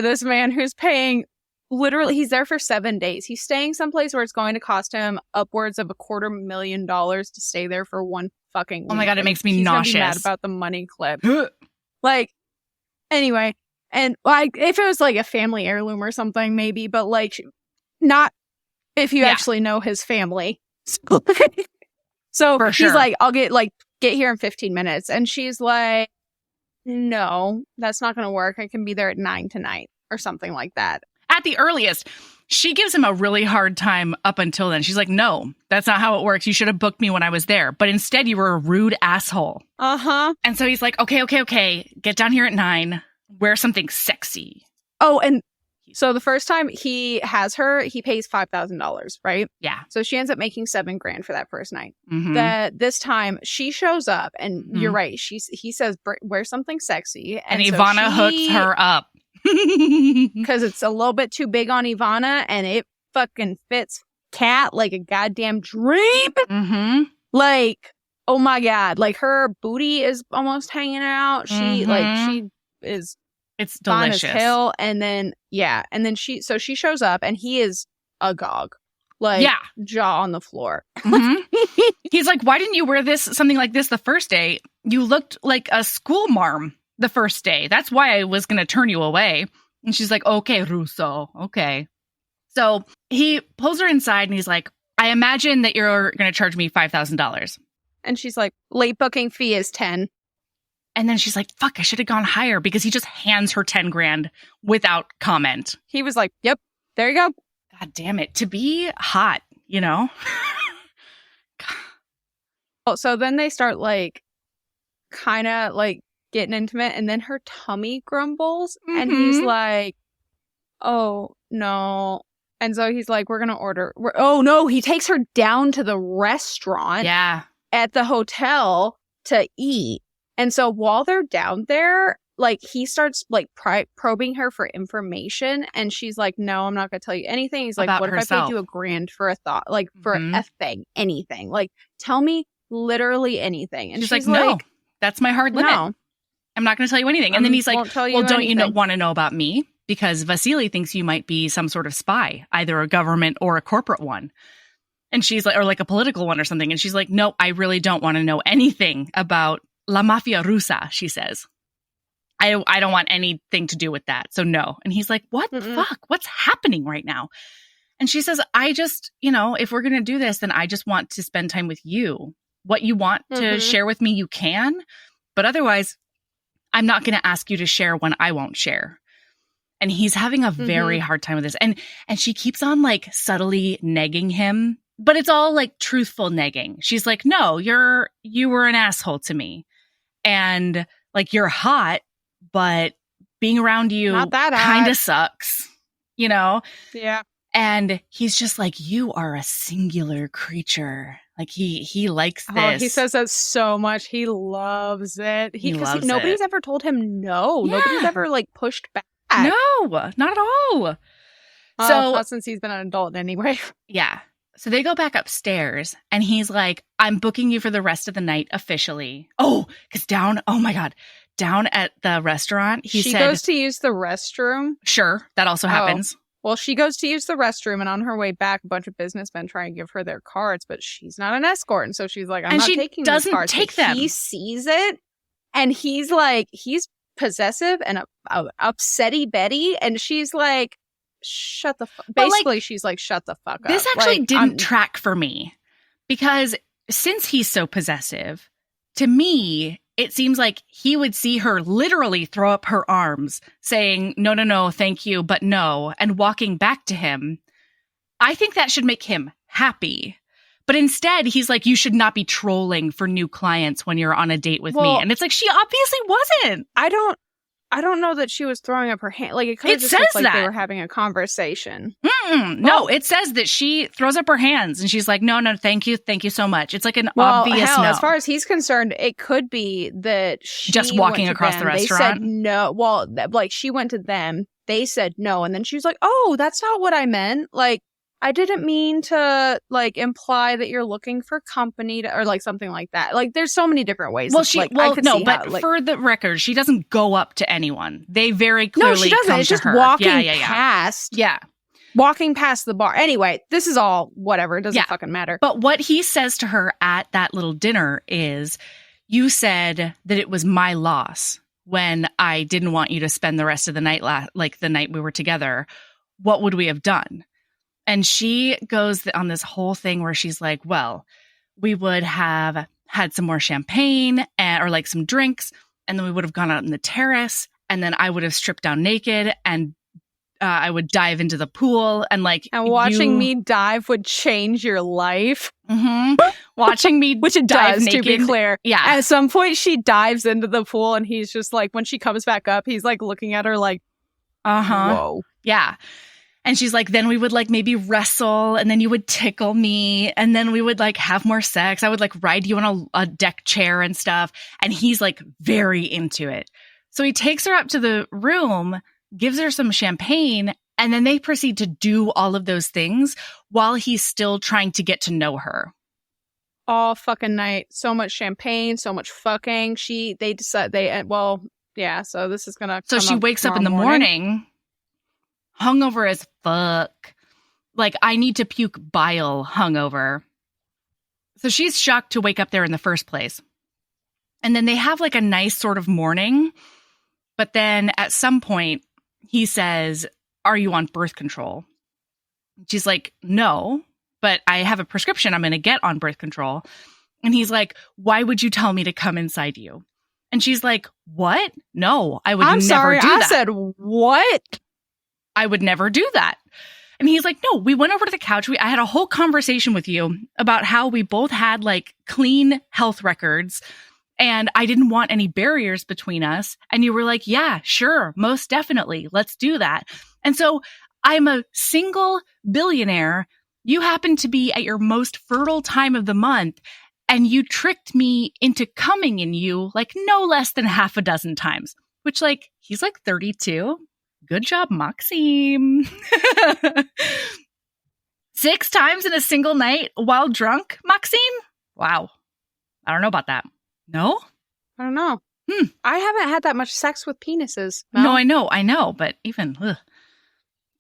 this man who's paying, literally, he's there for 7 days. He's staying someplace where it's going to cost him upwards of $250,000 to stay there for one fucking week. Oh my God, it makes me nauseous. He's gonna be mad about the money clip. Like, anyway. And like, if it was like a family heirloom or something, maybe, but like, not if you actually know his family. So for sure. He's like, I'll get here in 15 minutes. And she's like, no, that's not going to work. I can be there at 9 tonight or something like that. At the earliest. She gives him a really hard time up until then. She's like, no, that's not how it works. You should have booked me when I was there. But instead, you were a rude asshole. Uh-huh. And so he's like, okay. Get down here at 9. Wear something sexy. Oh, and so the first time he has her, he pays $5,000, right? Yeah. So she ends up making $7,000 for that first night. Mm-hmm. This time she shows up, and you're right. He says, wear something sexy. And so Ivana hooks her up. Because it's a little bit too big on Ivana, and it fucking fits Kat like a goddamn dream. Mm-hmm. Like, oh my God. Like, her booty is almost hanging out. She is... It's delicious. Fun as hell. And then, she shows up and he is agog. Like, jaw on the floor. Mm-hmm. He's like, why didn't you wear something like this the first day? You looked like a school marm the first day. That's why I was going to turn you away. And she's like, okay, Russo. Okay. So he pulls her inside and he's like, I imagine that you're going to charge me $5,000. And she's like, late booking fee is 10. And then she's like, fuck, I should have gone higher, because he just hands her $10,000 without comment. He was like, yep, there you go. God damn it. To be hot, you know? Oh, so then they start like kind of like getting intimate, and then her tummy grumbles and he's like, oh no. And so he's like, we're going to order. Oh no, he takes her down to the restaurant at the hotel to eat. And so while they're down there, like, he starts, like, probing her for information. And she's like, no, I'm not going to tell you anything. He's like, about what herself. if I paid you $1,000 for a thought? Like, for a thing, anything. Like, tell me literally anything. And she's like, no, that's my hard limit. No. I'm not going to tell you anything. And then he's like, well, don't you want to know about me? Because Vasily thinks you might be some sort of spy, either a government or a corporate one. And she's like, or like a political one or something. And she's like, no, I really don't want to know anything about La Mafia Russa, she says. I don't want anything to do with that. So no. And he's like, what the fuck? What's happening right now? And she says, I just, if we're going to do this, then I just want to spend time with you. What you want to share with me, you can. But otherwise, I'm not going to ask you to share when I won't share. And he's having a very hard time with this. And she keeps on like subtly negging him, but it's all like truthful negging. She's like, no, you were an asshole to me. And like, you're hot, but being around you kind of sucks, Yeah. And he's just like, you are a singular creature. Like he likes this. Oh, he says that so much. He loves it. He loves nobody's ever told him no. Yeah. Nobody's ever like pushed back. No, not at all. So since he's been an adult anyway. Yeah. So they go back upstairs and he's like, I'm booking you for the rest of the night officially. Oh, because down at the restaurant, she goes to use the restroom. Sure. That also happens. Well, she goes to use the restroom, and on her way back, a bunch of businessmen try and give her their cards, but she's not an escort. And so she's like, I'm not taking these cards. And she doesn't take them. He sees it, and he's like, he's possessive and upsetty Betty, and she's like, shut the fuck. Basically, like, she's like, shut the fuck up. This actually didn't track for me, because since he's so possessive, to me, it seems like he would see her literally throw up her arms saying, no, thank you, but no, and walking back to him. I think that should make him happy. But instead, he's like, you should not be trolling for new clients when you're on a date with me. And it's like, she obviously wasn't. I don't know that she was throwing up her hand. Like, it could have just looked like they were having a conversation. No, it says that she throws up her hands and she's like, no, thank you so much. It's like an obvious no. As far as he's concerned, it could be that she just walking across the restaurant. They said no. Well, like, she went to them. They said no. And then she was like, oh, that's not what I meant. Like, I didn't mean to, like, imply that you're looking for company or, like, something like that. Like, there's so many different ways. Well, for the record, she doesn't go up to anyone. They very clearly she doesn't. Come it's to just her. Walking past. Yeah. Walking past the bar. Anyway, this is all whatever. It doesn't fucking matter. But what he says to her at that little dinner is, you said that it was my loss when I didn't want you to spend the rest of the night, like the night we were together. What would we have done? And she goes on this whole thing where she's like, well, we would have had some more champagne or like some drinks, and then we would have gone out on the terrace, and then I would have stripped down naked, and I would dive into the pool, and like, and watching me dive would change your life. Watching me, which it dive does, naked, to be clear. Yeah. At some point, she dives into the pool, and he's just like, when she comes back up, he's like looking at her like, whoa, yeah. And she's like, then we would like maybe wrestle, and then you would tickle me, and then we would like have more sex. I would like ride you on a deck chair and stuff. And he's like very into it. So he takes her up to the room, gives her some champagne, and then they proceed to do all of those things while he's still trying to get to know her. All fucking night. So much champagne, so much fucking. So this is gonna. So she wakes up in the morning. Hungover as fuck. Like, I need to puke bile hungover. So she's shocked to wake up there in the first place. And then they have like a nice sort of morning. But then at some point, he says, are you on birth control? She's like, no, but I have a prescription I'm going to get on birth control. And he's like, why would you tell me to come inside you? And she's like, what? No, I would never do that. I said, what? I would never do that. And he's like, no, we went over to the couch. I had a whole conversation with you about how we both had like clean health records, and I didn't want any barriers between us. And you were like, yeah, sure, most definitely. Let's do that. And so I'm a single billionaire. You happen to be at your most fertile time of the month, and you tricked me into coming in you like no less than half a dozen times, which like, he's like 32. Good job, Maxime. 6 times in a single night while drunk, Maxime? Wow. I don't know about that. No? I don't know. I haven't had that much sex with penises. No, I know. But even,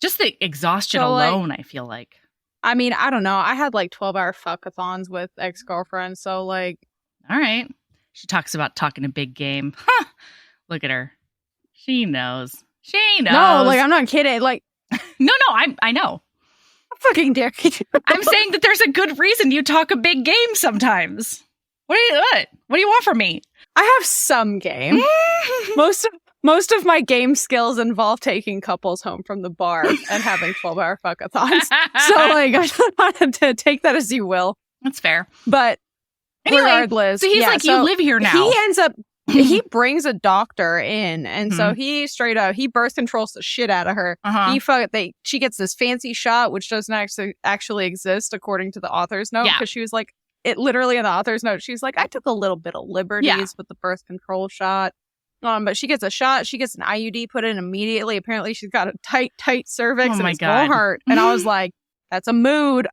just the exhaustion alone, I feel like. I mean, I don't know. I had like 12-hour fuckathons with ex-girlfriends, so like... All right. She talks about talking a big game. Huh. Look at her. She knows. She knows. No, like, I'm not kidding. Like... No, I know. I fucking dare you. I'm saying that there's a good reason you talk a big game sometimes. What do you want from me? I have some game. Most of my game skills involve taking couples home from the bar and having 12-hour fuckathons. So, like, I don't want to take that as you will. That's fair. But anyway, regardless. So he's like, you live here now. He ends up, he brings a doctor in. And so he straight up, he birth controls the shit out of her. She gets this fancy shot, which doesn't actually exist according to the author's note. Because she was like, it literally in the author's note, she's like, I took a little bit of liberties with the birth control shot. But she gets a shot. She gets an IUD put in immediately. Apparently, she's got a tight cervix and it's full heart. And I was like, "That's a mood."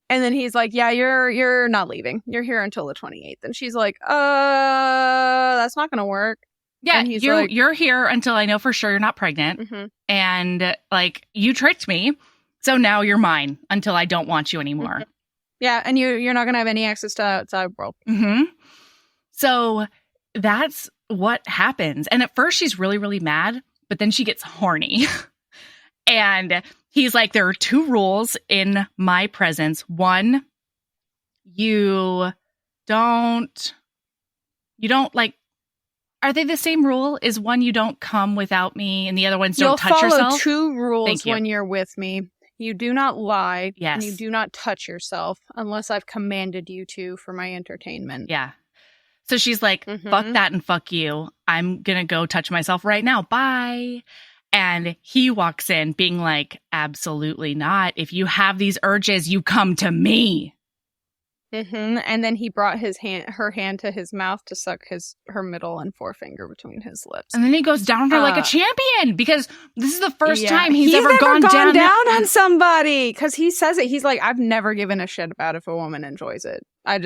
And then he's like, "Yeah, you're not leaving. You're here until the 28th." And she's like, that's not gonna work." Yeah, and he's you're here until I know for sure you're not pregnant. And like you tricked me, so now you're mine until I don't want you anymore. Yeah, and you're not gonna have any access to the outside world. So that's what happens. And at first she's really, really mad, but then she gets horny. And he's like, there are 2 rules in my presence. 1, you don't like, are they the same rule? Is 1, you don't come without me, and the other one's don't touch yourself? You'll follow 2 rules when you're with me. You do not lie, and you do not touch yourself unless I've commanded you to for my entertainment. Yeah. So she's like, fuck that and fuck you. I'm going to go touch myself right now. Bye. And he walks in being like, absolutely not. If you have these urges, you come to me. And then he brought her hand to his mouth to suck her middle and forefinger between his lips. And then he goes down for like a champion because this is the first time he's ever gone down on somebody. Because he says it. He's like, I've never given a shit about if a woman enjoys it. I'm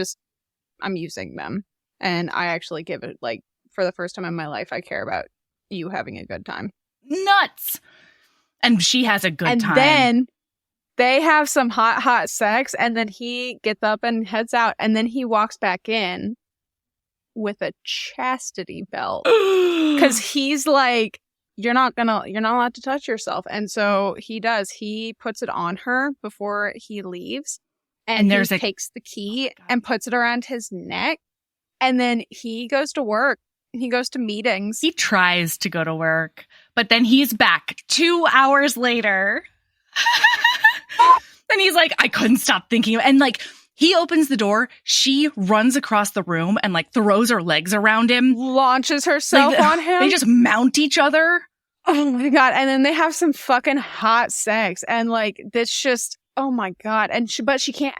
using them. And I actually give it, like, for the first time in my life, I care about you having a good time. Nuts! And she has a good time. And then they have some hot sex, and then he gets up and heads out, and then he walks back in with a chastity belt. Because he's like, you're not allowed to touch yourself. And so he does. He puts it on her before he leaves. And he takes the key and puts it around his neck. And then he goes to work. He goes to meetings. He tries to go to work, but then he's back 2 hours later. And he's like, I couldn't stop thinking. And like, he opens the door. She runs across the room and like throws her legs around him. Launches herself on him. They just mount each other. Oh my God. And then they have some fucking hot sex. And like, this just, oh my God. And she can't,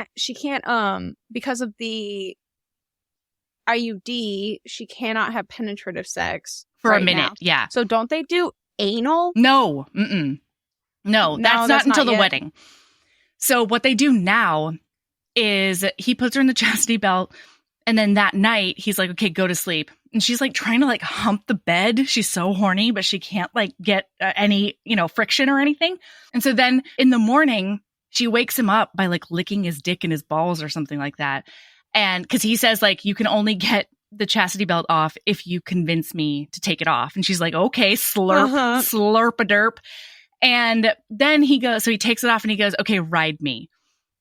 because of the IUD, she cannot have penetrative sex for a minute. Yeah. So don't they do anal? No. No, that's not until the wedding. So what they do now is he puts her in the chastity belt, and then that night he's like, okay, go to sleep. And she's like trying to like hump the bed. She's so horny, but she can't like get any, friction or anything. And so then in the morning, she wakes him up by like licking his dick and his balls or something like that. And because he says, like, you can only get the chastity belt off if you convince me to take it off. And she's like, okay, slurp-a-derp. And then he takes it off and he goes, okay, ride me.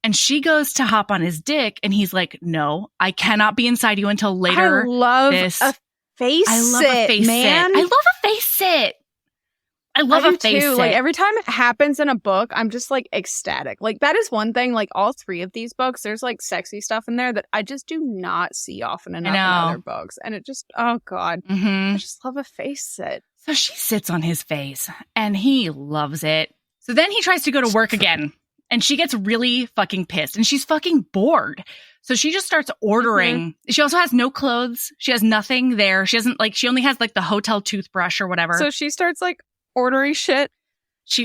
And she goes to hop on his dick. And he's like, no, I cannot be inside you until later. I love a face sit, man. I love a face sit. I love a face sit. Like every time it happens in a book, I'm just like ecstatic. Like that is one thing, like all 3 of these books, there's like sexy stuff in there that I just do not see often enough in other books. And it just, oh God, I just love a face sit. So she sits on his face and he loves it. So then he tries to go to work again and she gets really fucking pissed and she's fucking bored. So she just starts ordering. She also has no clothes. She has nothing there. She only has like the hotel toothbrush or whatever. So she starts like ordering shit,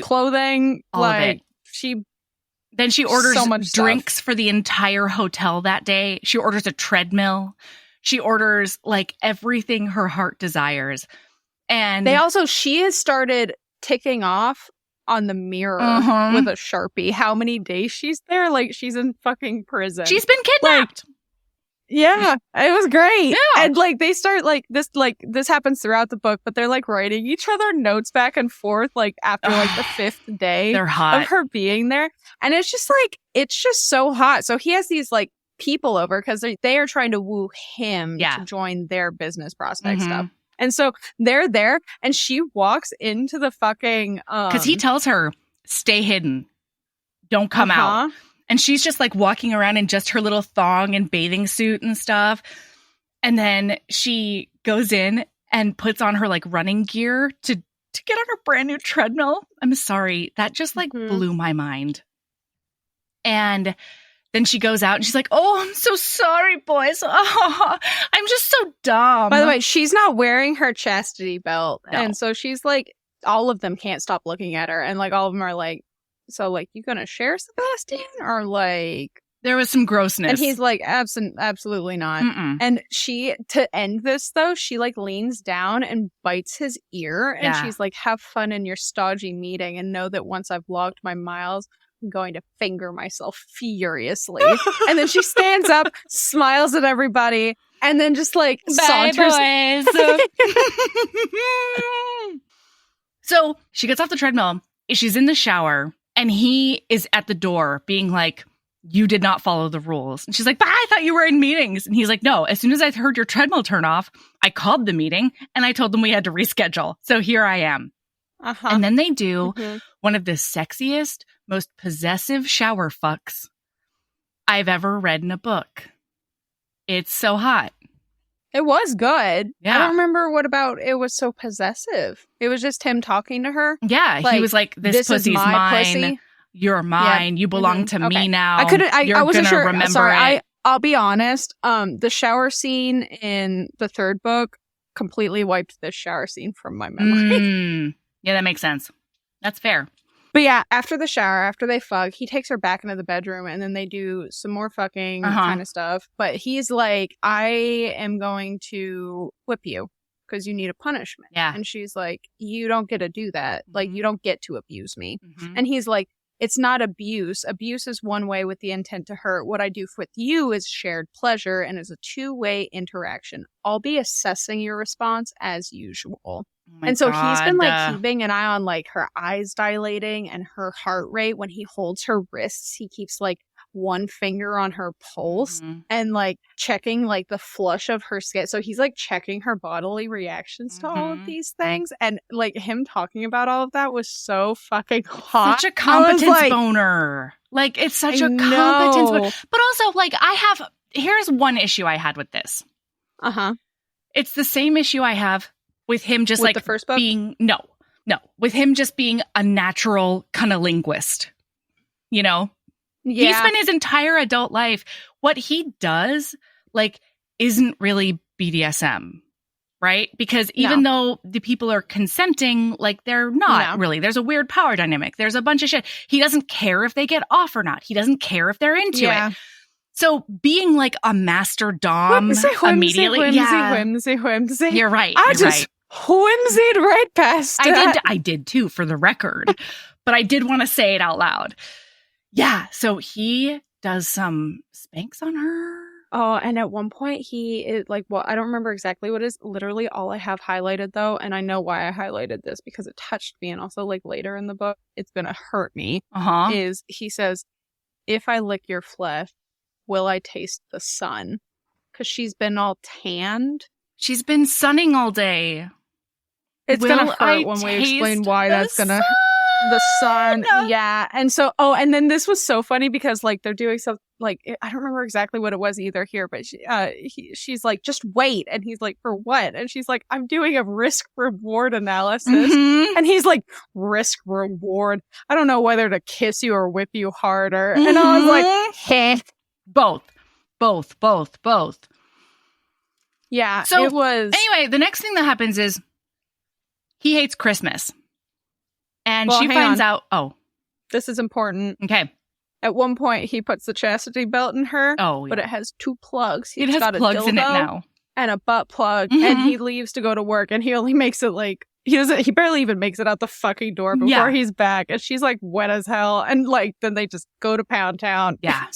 clothing, all of it. Then she orders so much drinks stuff for the entire hotel that day. She orders a treadmill. She orders like everything her heart desires. And she has started ticking off on the mirror with a Sharpie how many days she's there. Like, she's in fucking prison. She's been kidnapped. Yeah, it was great. Yeah. And like they start this happens throughout the book, but they're like writing each other notes back and forth like after like the fifth day They're hot. of her being there. And it's just so hot. So he has these like people over because they are trying to woo him to join their business prospect stuff. And so they're there and she walks into the fucking because he tells her, stay hidden. Don't come out. And she's just like walking around in just her little thong and bathing suit and stuff. And then she goes in and puts on her like running gear to get on her brand new treadmill. I'm sorry. That just like blew my mind. And then she goes out and she's like, oh, I'm so sorry, boys. Oh, I'm just so dumb. By the way, she's not wearing her chastity belt. No. And so she's like, all of them can't stop looking at her. And like all of them are like, so, like, you gonna share Sebastian? Or, like... There was some grossness. And he's like, absolutely not. And she, to end this, though, she, like, leans down and bites his ear. And she's like, have fun in your stodgy meeting and know that once I've logged my miles, I'm going to finger myself furiously. And then she stands up, smiles at everybody, and then just, like, saunters. Boys. So, she gets off the treadmill. She's in the shower. And he is at the door being like, you did not follow the rules. And she's like, but I thought you were in meetings. And he's like, no, as soon as I heard your treadmill turn off, I called the meeting and I told them we had to reschedule. So here I am. And then they do one of the sexiest, most possessive shower fucks I've ever read in a book. It's so hot. It was good. Yeah. I don't remember what about it was so possessive. It was just him talking to her. Yeah. Like, he was like, this pussy's mine. Pussy. You're mine. You belong to me now. I wasn't sure. Remember Sorry. it. I'll be honest. The shower scene in the third book completely wiped this shower scene from my memory. Yeah, that makes sense. That's fair. But yeah, after the shower, after they fuck, he takes her back into the bedroom and then they do some more fucking kind of stuff. But he's like, I am going to whip you because you need a punishment. Yeah. And she's like, you don't get to do that. Like, you don't get to abuse me. And he's like, it's not abuse. Abuse is one way with the intent to hurt. What I do with you is shared pleasure and is a two-way interaction. I'll be assessing your response as usual. And so he's been like keeping an eye on like her eyes dilating and her heart rate. When he holds her wrists, he keeps like one finger on her pulse and like checking like the flush of her skin. So he's like checking her bodily reactions to all of these things. And like him talking about all of that was so fucking hot. Such a competence boner. Like it's such a competence boner. But also like here's one issue I had with this. It's the same issue I have with him just with like the first book? Being with him just being a natural kind of linguist, you know? Yeah. He spent his entire adult life. What he does like isn't really BDSM, right? Because even though the people are consenting, like they're not really. There's a weird power dynamic. There's a bunch of shit. He doesn't care if they get off or not. He doesn't care if they're into it. So being like a master dom immediately, whimsy. You're right. I just whimsied right past that. I did too, for the record, but I did want to say it out loud. Yeah. So he does some spanks on her. Oh, and at one point he is like, well, I don't remember exactly what it is. Literally all I have highlighted though, and I know why I highlighted this because it touched me, and also like later in the book, it's gonna hurt me. Is he says, if I lick your flesh, will I taste the sun? Because she's been all tanned. She's been sunning all day. It's going to hurt when we explain why that's going to... The sun. Yeah. And so... Oh, and then this was so funny because, like, they're doing something... Like, I don't remember exactly what it was either here, but she's like, just wait. And he's like, for what? And she's like, I'm doing a risk-reward analysis. And he's like, risk-reward? I don't know whether to kiss you or whip you harder. And I was like, heh. Both. Yeah, so, it was... Anyway, the next thing that happens is he hates Christmas. And she finds out... Oh. This is important. Okay. At one point, he puts the chastity belt in her. Oh, yeah. But it has 2 plugs. It has plugs in it now. And a butt plug. And he leaves to go to work. And he only makes it like he barely even makes it out the fucking door before he's back. And she's like wet as hell. And like, then they just go to Pound Town. Yeah.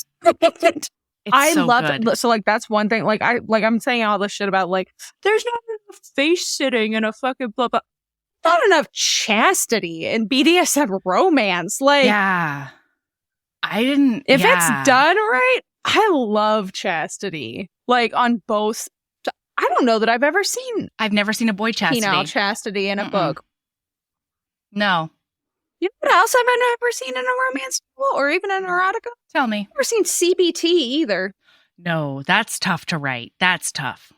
I love it. So like, that's one thing. Like I'm saying all this shit about like, there's not enough face sitting and a fucking blah, blah. Not enough chastity and BDSM romance. Like, yeah. I didn't. If it's done right, I love chastity. Like on both. I don't know that I've ever seen. I've never seen a boy chastity. Chastity in a book. No. You know what else I've never seen in a romance novel or even in erotica? Tell me. I've never seen CBT either. No, that's tough to write. That's tough.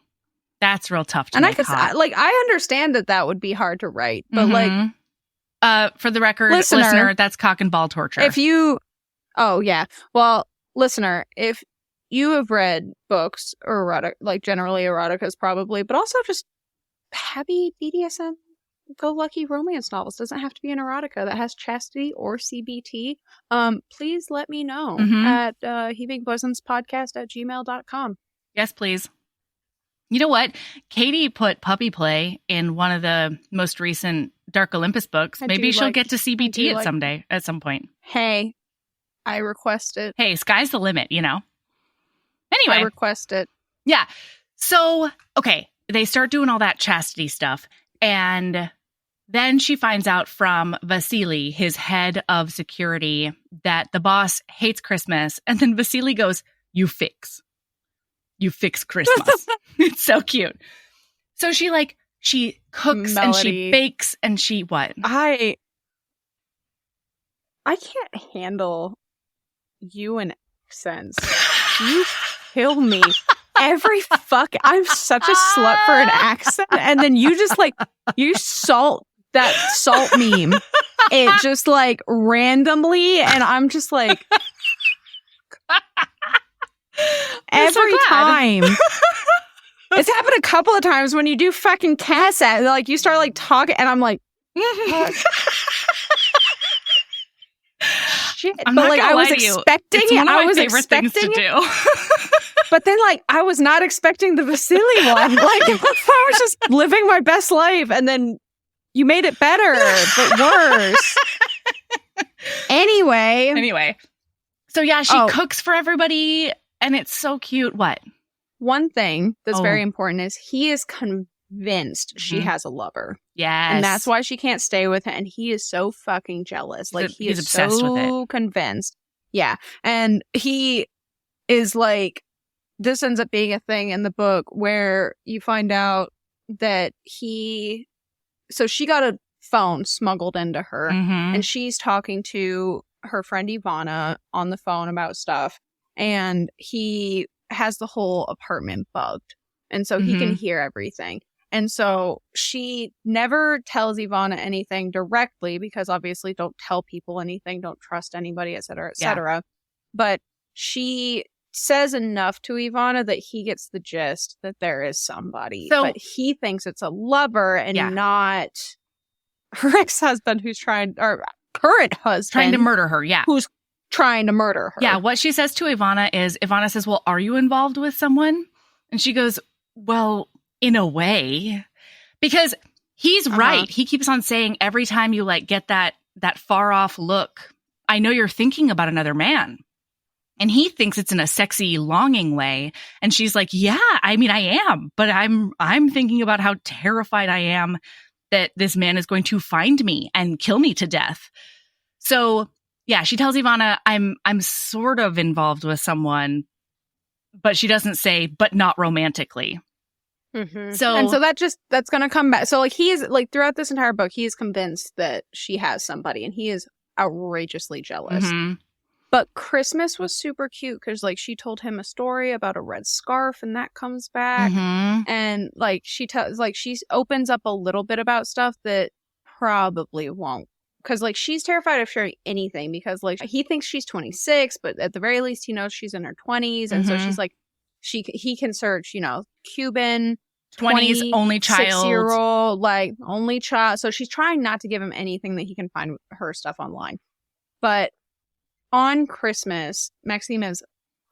That's real tough to and make hot. I understand that would be hard to write, but like, for the record, listener, that's cock and ball torture. Listener, if you have read books or erotic, like generally eroticas probably, but also just heavy BDSM, go lucky romance novels. Doesn't have to be an erotica that has chastity or CBT. Please let me know at heavingbosoms@gmail.com. Yes, please. You know what? Katie put puppy play in one of the most recent Dark Olympus books. Maybe she'll get to CBT at some point. Hey, I request it. Hey, sky's the limit, you know? Anyway. I request it. Yeah. So, okay, they start doing all that chastity stuff. And then she finds out from Vasily, his head of security, that the boss hates Christmas. And then Vasily goes, You fix Christmas. It's so cute. So she cooks and she bakes and she what? I can't handle you and accents. You kill me. I'm such a slut for an accent. And then you just you salt that salt meme. It just randomly. And I'm just like, every time. It's happened a couple of times when you do fucking Cass you start talking and I'm like, shit. I'm not gonna I was lie to you. expecting it's it. One of I my was favorite expecting things to it. do. But then I was not expecting the Vasily one. I was just living my best life and then you made it better, but worse. Anyway. So yeah, she cooks for everybody and it's so cute. What? One thing that's very important is he is convinced she has a lover. Yes. And that's why she can't stay with him. And he is so fucking jealous. He's obsessed with it. Convinced. Yeah. And he is this ends up being a thing in the book where you find out that so she got a phone smuggled into her and she's talking to her friend Ivana on the phone about stuff. And he has the whole apartment bugged. And so he can hear everything. And so she never tells Ivana anything directly because obviously don't tell people anything, don't trust anybody, et cetera, et cetera. Yeah. But she says enough to Ivana that he gets the gist that there is somebody. But he thinks it's a lover and not her ex-husband or current husband. Trying to murder her, yeah. Who's trying to murder her. Yeah, what she says to Ivana says, well, are you involved with someone? And she goes, well, in a way. Because he's right. He keeps on saying every time you get that far off look, I know you're thinking about another man. And he thinks it's in a sexy, longing way. And she's like, yeah, I mean, I am. But I'm thinking about how terrified I am that this man is going to find me and kill me to death. So, yeah, she tells Ivana, I'm sort of involved with someone, but she doesn't say, but not romantically. So that's going to come back. So he is throughout this entire book, he is convinced that she has somebody and he is outrageously jealous. But Christmas was super cute because she told him a story about a red scarf and that comes back. And she opens up a little bit about stuff that probably won't. Because she's terrified of sharing anything because he thinks she's 26, but at the very least he knows she's in her 20s. And so she's he can search, Cuban 20s, only child, 6-year-old, only child. So she's trying not to give him anything that he can find with her stuff online. But on Christmas, Maxime is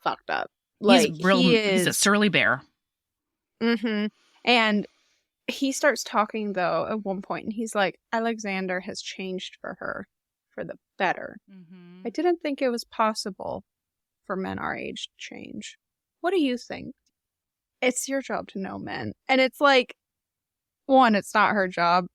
fucked up. He's a surly bear. And he starts talking, though, at one point, and he's like, Alexander has changed for her for the better. Mm-hmm. I didn't think it was possible for men our age to change. What do you think? It's your job to know men. And it's like, one, it's not her job.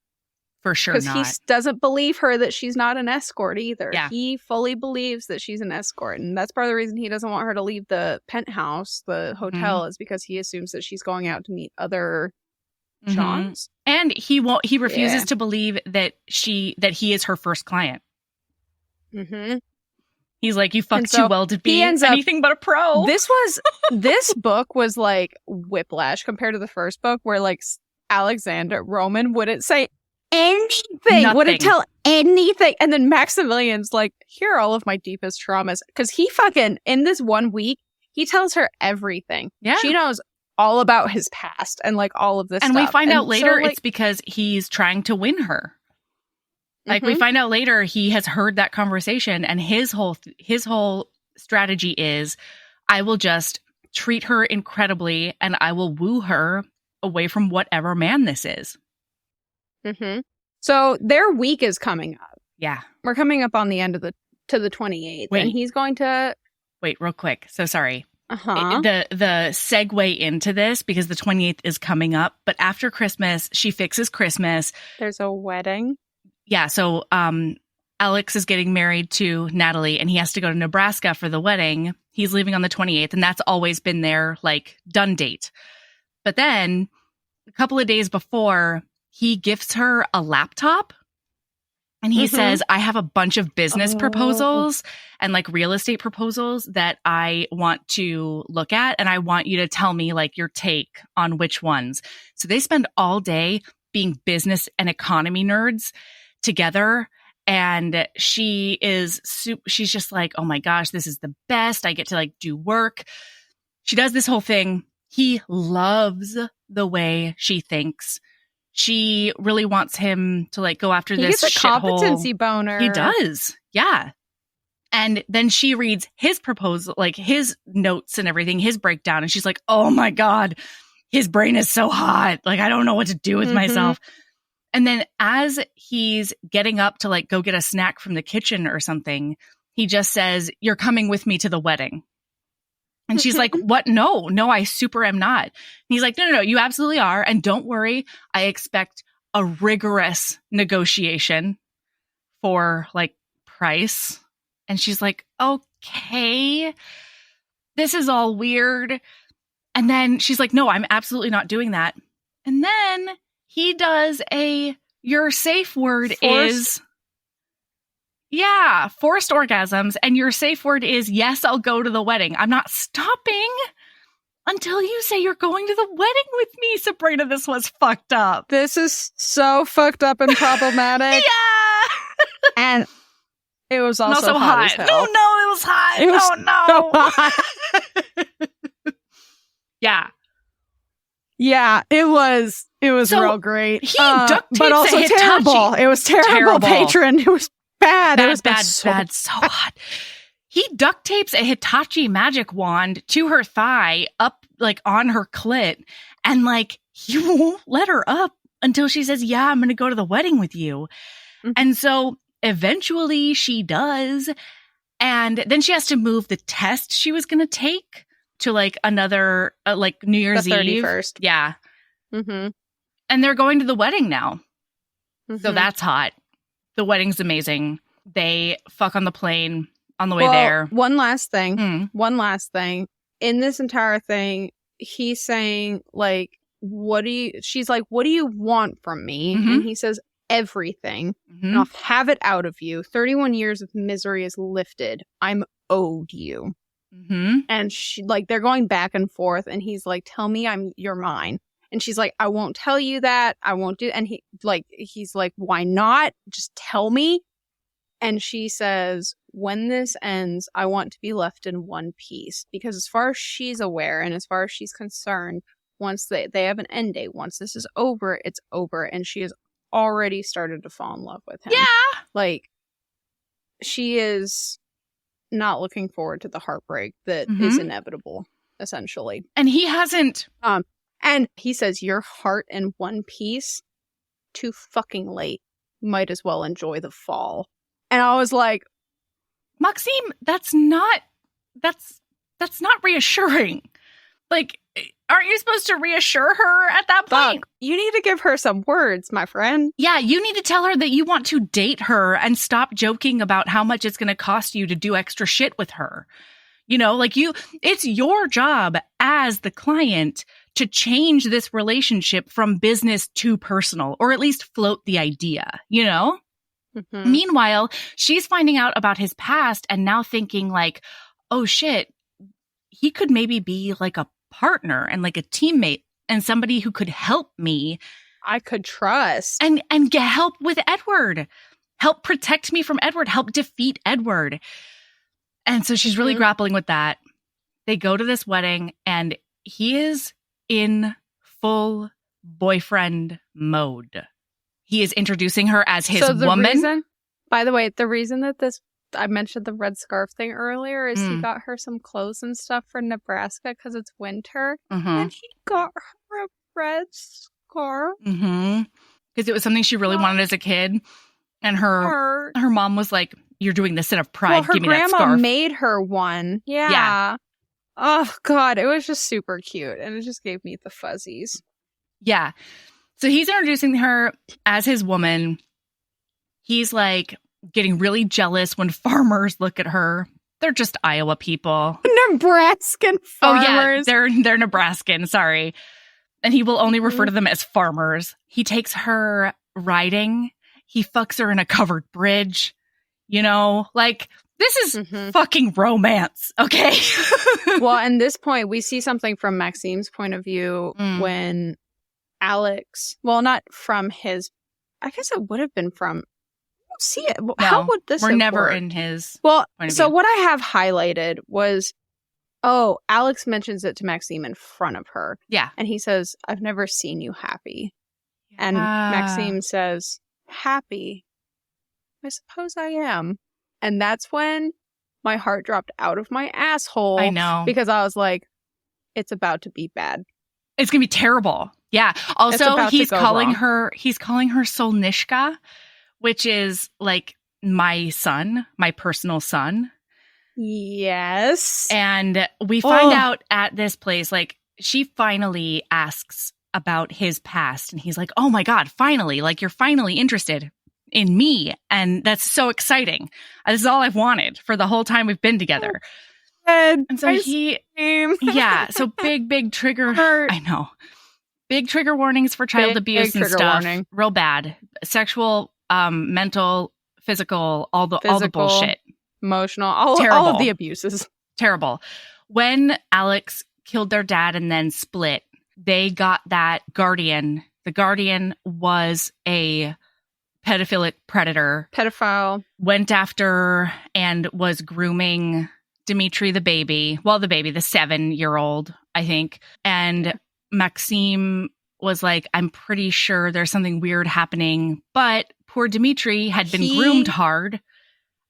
For sure not. Because he doesn't believe her that she's not an escort either. Yeah. He fully believes that she's an escort. And that's part of the reason he doesn't want her to leave the penthouse, the hotel, is because he assumes that she's going out to meet other Johns. And he refuses to believe that he is her first client. Mm-hmm. He's like, you fucked too well to be anything but a pro. This book was like whiplash compared to the first book, where like Roman wouldn't say anything, wouldn't tell anything. And then Maximilian's like, here are all of my deepest traumas. Because he fucking, in this 1 week, he tells her everything. Yeah. She knows all about his past and like all of this and stuff. We find out later it's because he's trying to win her. Like we find out later he has heard that conversation, and his whole strategy is, I will just treat her incredibly and I will woo her away from whatever man this is. So their week is coming up. Yeah. We're coming up on the end of the 28th. Wait. And he's going to... Wait, real quick. So sorry. The segue into this, because the 28th is coming up, but after Christmas, she fixes Christmas. There's a wedding. Yeah. So Alex is getting married to Natalie, and he has to go to Nebraska for the wedding. He's leaving on the 28th, and that's always been their like done date. But then a couple of days before, he gifts her a laptop, and he says, I have a bunch of business proposals and like real estate proposals that I want to look at. And I want you to tell me like your take on which ones. So they spend all day being business and economy nerds together. And she's just like, oh my gosh, this is the best. I get to like do work. She does this whole thing. He loves the way she thinks. She really wants him to like go after this shithole. He gets a competency boner. He does. Yeah. And then she reads his proposal, like his notes and everything, his breakdown. And she's like, oh my God, his brain is so hot. Like, I don't know what to do with myself. And then as he's getting up to like go get a snack from the kitchen or something, he just says, you're coming with me to the wedding. And she's like, what? No, I super am not. And he's like, no, you absolutely are. And don't worry. I expect a rigorous negotiation for like price. And she's like, okay, this is all weird. And then she's like, no, I'm absolutely not doing that. And then he does your safe word is... Yeah, forced orgasms. And your safe word is, yes, I'll go to the wedding. I'm not stopping until you say you're going to the wedding with me, Sabrina. This was fucked up. This is so fucked up and problematic. Yeah. And it was also hot as hell. No, it was hot. It was so hot. Yeah. Yeah, it was so real great. He duct tapes but also terrible. It was terrible, patron. It was bad. It was bad, so hot. He duct tapes a Hitachi magic wand to her thigh up like on her clit, and like he won't let her up until she says, yeah, I'm going to go to the wedding with you. And so eventually she does. And then she has to move the test she was going to take to like another like New Year's Eve. 31st. Yeah. And they're going to the wedding now. So that's hot. The wedding's amazing. They fuck on the plane on the way there. One last thing. In this entire thing, he's saying, like, she's like, what do you want from me? And he says, everything. And I'll have it out of you. 31 years of misery is lifted. I'm owed you. And she, like, they're going back and forth. And he's like, tell me you're mine. And she's like, I won't tell you that. I won't do. And he's like, why not? Just tell me. And she says, when this ends, I want to be left in one piece. Because as far as she's aware and as far as she's concerned, once they have an end date, once this is over, it's over. And she has already started to fall in love with him. Yeah. Like, she is not looking forward to the heartbreak that is inevitable, essentially. And he hasn't... And he says, your heart in one piece, too fucking late. Might as well enjoy the fall. And I was like, Maxime, that's not reassuring. Like, aren't you supposed to reassure her at that point? You need to give her some words, my friend. Yeah, you need to tell her that you want to date her and stop joking about how much it's going to cost you to do extra shit with her. You know, like it's your job as the client to change this relationship from business to personal, or at least float the idea, you know? Mm-hmm. Meanwhile, she's finding out about his past and now thinking like, oh shit, he could maybe be like a partner and like a teammate and somebody who could help me. I could trust. And get help with Edward. Help protect me from Edward. Help defeat Edward. And so she's really grappling with that. They go to this wedding and he is in full boyfriend mode. He is introducing her as his woman. By the way, the reason that I mentioned the red scarf thing earlier is he got her some clothes and stuff for Nebraska because it's winter. Mm-hmm. And he got her a red scarf. Mm-hmm. Because it was something she really wanted as a kid. And her mom was like, you're doing this out of pride. Well, her Give me that scarf. grandma made her one. Yeah. Oh, God. It was just super cute. And it just gave me the fuzzies. Yeah. So he's introducing her as his woman. He's like getting really jealous when farmers look at her. They're just Iowa people. Nebraskan farmers. Oh, yeah. They're Nebraskan. Sorry. And he will only refer to them as farmers. He takes her riding. He fucks her in a covered bridge. You know, like, this is fucking romance, okay? Well, at this point, we see something from Maxime's point of view when Alex, well, not from his, I guess it would have been from, see it. No, how would this we're never worked? In his Well, point of so view. What I have highlighted was, Alex mentions it to Maxime in front of her. Yeah. And he says, I've never seen you happy. And Maxime says, happy? I suppose I am. And that's when my heart dropped out of my asshole. I know. Because I was like, it's about to be bad. It's going to be terrible. Yeah. Also, he's calling her Solnishka, which is like my son, my personal son. Yes. And we find out at this place, like, she finally asks about his past. And he's like, oh my God, finally, like, you're finally interested in me. And that's so exciting. This is all I've wanted for the whole time we've been together. And so so big trigger. I know. Big trigger warnings for child abuse and stuff. Warning. Real bad. Sexual, mental, physical, all the bullshit. Emotional, all of the abuses. Terrible. When Alex killed their dad and then split, they got that guardian. The guardian was a pedophilic pedophile, went after and was grooming Dimitri, the 7-year-old, I think. And Maxime was like, I'm pretty sure there's something weird happening. But poor Dimitri had been groomed hard.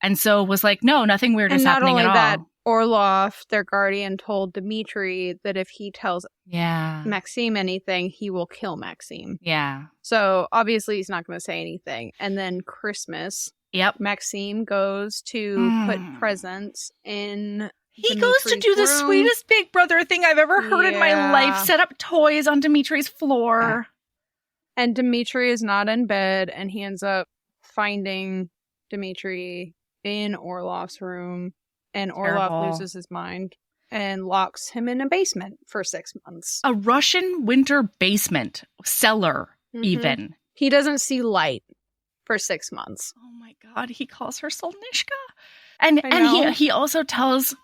And so was like, no, nothing weird is happening at all. Not only that, Orlov, their guardian, told Dimitri that if he tells Maxime anything, he will kill Maxime. Yeah. So obviously he's not going to say anything. And then Christmas, Maxime goes to put presents in He goes to do the sweetest big brother thing I've ever heard in my life. Set up toys on Dimitri's floor. And Dimitri is not in bed, and he ends up finding Dimitri in Orlov's room. And Orlov loses his mind and locks him in a basement for 6 months. A Russian winter basement. Cellar, even. He doesn't see light for 6 months. Oh my God, he calls her Solnishka. And he also tells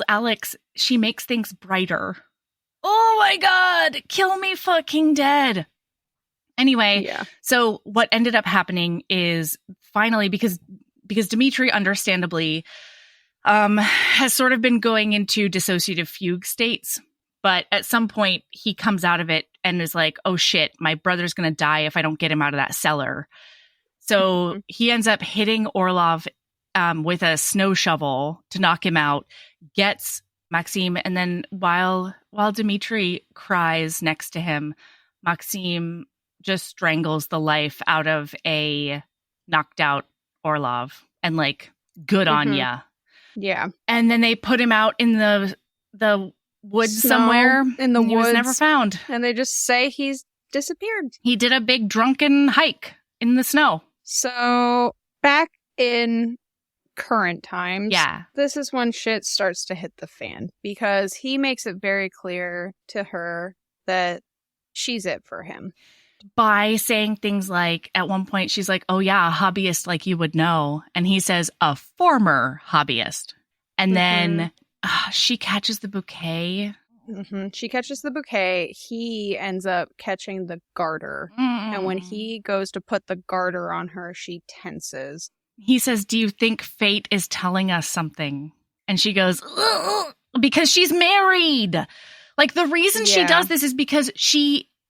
Alex she makes things brighter. Oh my God, kill me fucking dead. Anyway, so what ended up happening is finally, because Dimitri understandably has sort of been going into dissociative fugue states, but at some point he comes out of it and is like, oh shit, my brother's going to die if I don't get him out of that cellar. So he ends up hitting Orlov with a snow shovel to knock him out, gets Maxime. And then while Dimitri cries next to him, Maxime just strangles the life out of a knocked out Orlov and like, good on ya. Yeah. And then they put him out in the woods somewhere. In the woods. He was never found. And they just say he's disappeared. He did a big drunken hike in the snow. So back in current times, yeah, this is when shit starts to hit the fan because he makes it very clear to her that she's it for him. By saying things like, at one point, she's like, oh yeah, a hobbyist like you would know. And he says, a former hobbyist. And then she catches the bouquet. She catches the bouquet. He ends up catching the garter. And when he goes to put the garter on her, she tenses. He says, do you think fate is telling us something? And she goes, ugh, because she's married. Like, the reason she does this is because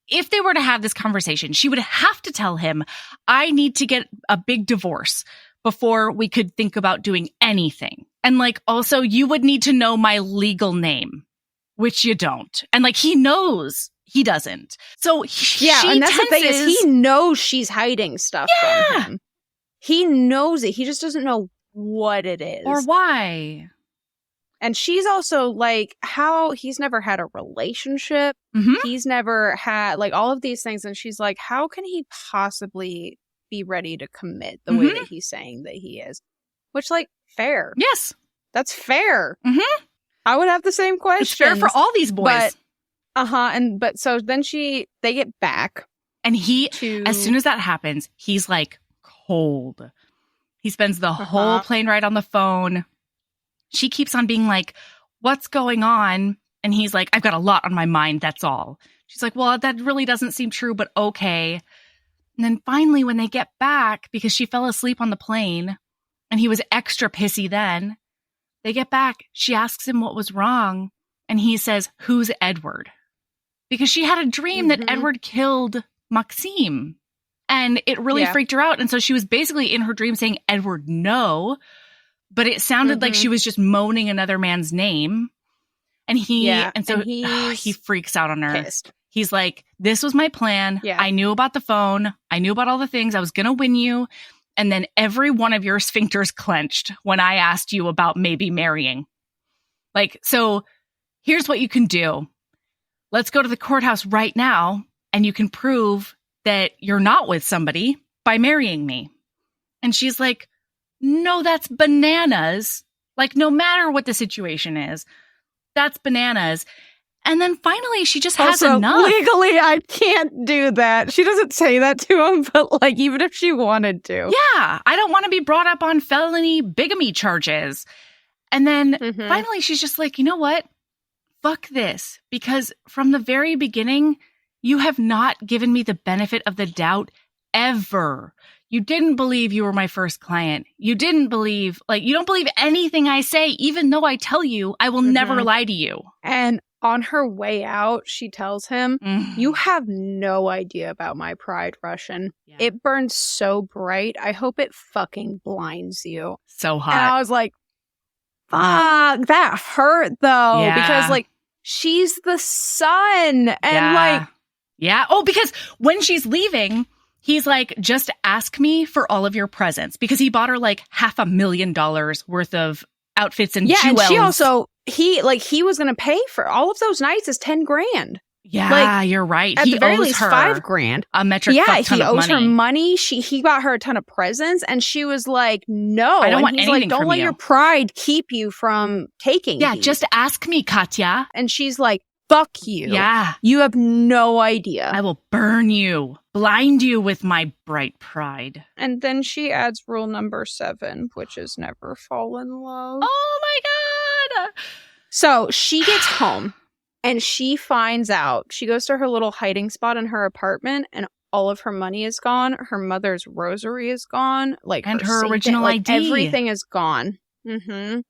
if they were to have this conversation, she would have to tell him, I need to get a big divorce before we could think about doing anything. And like, also, you would need to know my legal name, which you don't. And like, he knows he doesn't. So and that's the thing is he knows she's hiding stuff from him. He knows it. He just doesn't know what it is. Or why. And she's also like, he's never had a relationship. He's never had like all of these things. And she's like, how can he possibly be ready to commit the way that he's saying that he is? Which, like, fair. Yes. That's fair. I would have the same question. It's fair for all these boys. But so then they get back. And as soon as that happens, he's like cold. He spends the whole plane ride on the phone. She keeps on being like, what's going on? And he's like, I've got a lot on my mind, that's all. She's like, well, that really doesn't seem true, but okay. And then finally, when they get back, because she fell asleep on the plane, and he was extra pissy then, they get back, she asks him what was wrong, and he says, who's Edward? Because she had a dream that Edward killed Maxime. And it really freaked her out. And so she was basically in her dream saying, Edward, no. But it sounded like she was just moaning another man's name. And he freaks out on her. Pissed. He's like, this was my plan. Yeah. I knew about the phone. I knew about all the things. I was going to win you. And then every one of your sphincters clenched when I asked you about maybe marrying. Like, so here's what you can do. Let's go to the courthouse right now. And you can prove that you're not with somebody by marrying me. And she's like, no, that's bananas. Like, no matter what the situation is, that's bananas. And then finally, she just has enough. Legally, I can't do that. She doesn't say that to him, but like, even if she wanted to. Yeah, I don't want to be brought up on felony bigamy charges. And then finally, she's just like, you know what? Fuck this. Because from the very beginning, you have not given me the benefit of the doubt ever. You didn't believe you were my first client. You didn't believe, you don't believe anything I say, even though I tell you I will never lie to you. And on her way out, she tells him, you have no idea about my pride, Russian. Yeah. It burns so bright. I hope it fucking blinds you. So hot. And I was like, fuck, that hurt though. Yeah. Because she's the son. And yeah. Oh, because when she's leaving, he's like, just ask me for all of your presents. Because he bought her $500,000 worth of outfits and jewels. And she also, he was going to pay for all of those nights is $10,000. Yeah, you're right. At he the very owes least, her $5,000. A metric fuck ton of money. Yeah, he owes her money. He got her a ton of presents, and she was like, "No, I don't want anything Don't from let you. Your pride keep you from taking. Yeah, these. just ask me, Katya." And she's like, "Fuck you. Yeah, you have no idea. I will burn you, blind you with my bright pride." And then she adds rule number 7, which is never fall in love. Oh my god! So she gets home. And she finds out, she goes to her little hiding spot in her apartment, and all of her money is gone. Her mother's rosary is gone. And her original ID. Everything is gone. And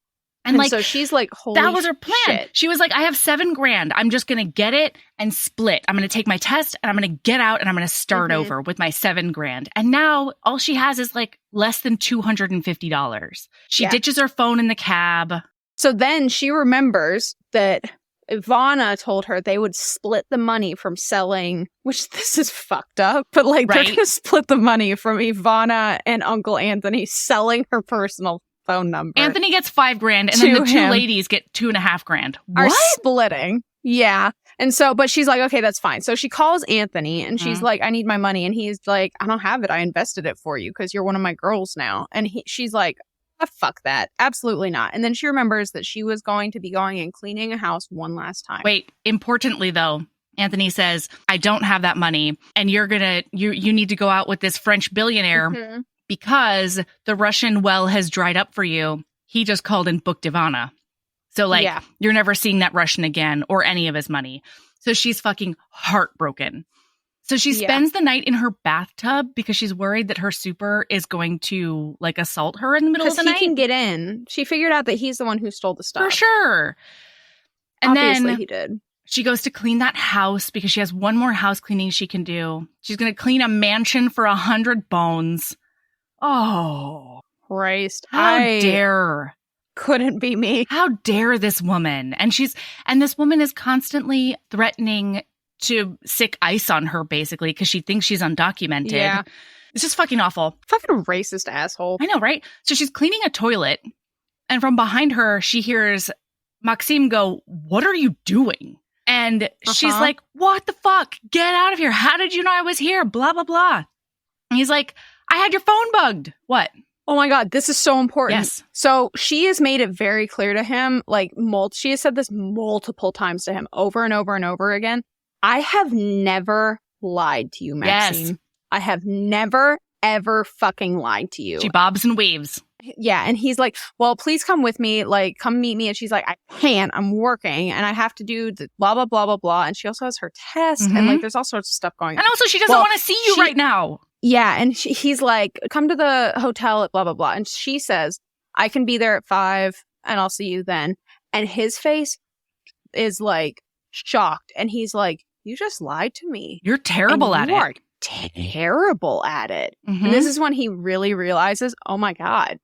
so she's like, holy that was her plan. Shit. She was like, I have $7,000. I'm just going to get it and split. I'm going to take my test and I'm going to get out and I'm going to start over with my $7,000. And now all she has is less than $250. She ditches her phone in the cab. So then she remembers that Ivana told her they would split the money from selling, which this is fucked up, but like they're going to split the money from Ivana and Uncle Anthony selling her personal phone number. Anthony gets $5,000 and then the two ladies get $2,500. Are splitting. Yeah. And so, but she's like, okay, that's fine. So she calls Anthony and she's like, I need my money. And he's like, I don't have it. I invested it for you because you're one of my girls now. And she's like, oh, fuck that. Absolutely not. And then she remembers that she was going to be going and cleaning a house one last time. Wait, importantly though, Anthony says, I don't have that money. And you need to go out with this French billionaire because the Russian well has dried up for you. He just called and booked Ivana. So, like, you're never seeing that Russian again or any of his money. So she's fucking heartbroken. So she spends the night in her bathtub because she's worried that her super is going to, like, assault her in the middle of the night. Because he can get in. She figured out that he's the one who stole the stuff. For sure. And obviously then he did. She goes to clean that house because she has one more house cleaning she can do. She's going to clean a mansion for 100 bones. Oh. Christ. How dare. Couldn't be me. How dare this woman? And this woman is constantly threatening to sick ice on her, basically, because she thinks she's undocumented. Yeah. It's just fucking awful. Fucking racist asshole. I know, right? So she's cleaning a toilet, and from behind her, she hears Maxime go, "What are you doing?" And she's like, "What the fuck? Get out of here. How did you know I was here? Blah, blah, blah." And he's like, "I had your phone bugged." What? Oh my God, this is so important. Yes. So she has made it very clear to him, like, she has said this multiple times to him over and over and over again. I have never lied to you, Maxine. Yes. I have never, ever fucking lied to you. She bobs and weaves. Yeah. And he's like, well, please come with me. Like, come meet me. And she's like, I can't. I'm working. And I have to do the blah, blah, blah, blah, blah. And she also has her test. And like, there's all sorts of stuff going on. And also, she doesn't want to see you right now. Yeah. And he's like, come to the hotel at blah, blah, blah. And she says, I can be there at 5 and I'll see you then. And his face is like shocked. And he's like, you just lied to me. You're terrible at it. You are terrible at it. And this is when he really realizes, oh my God,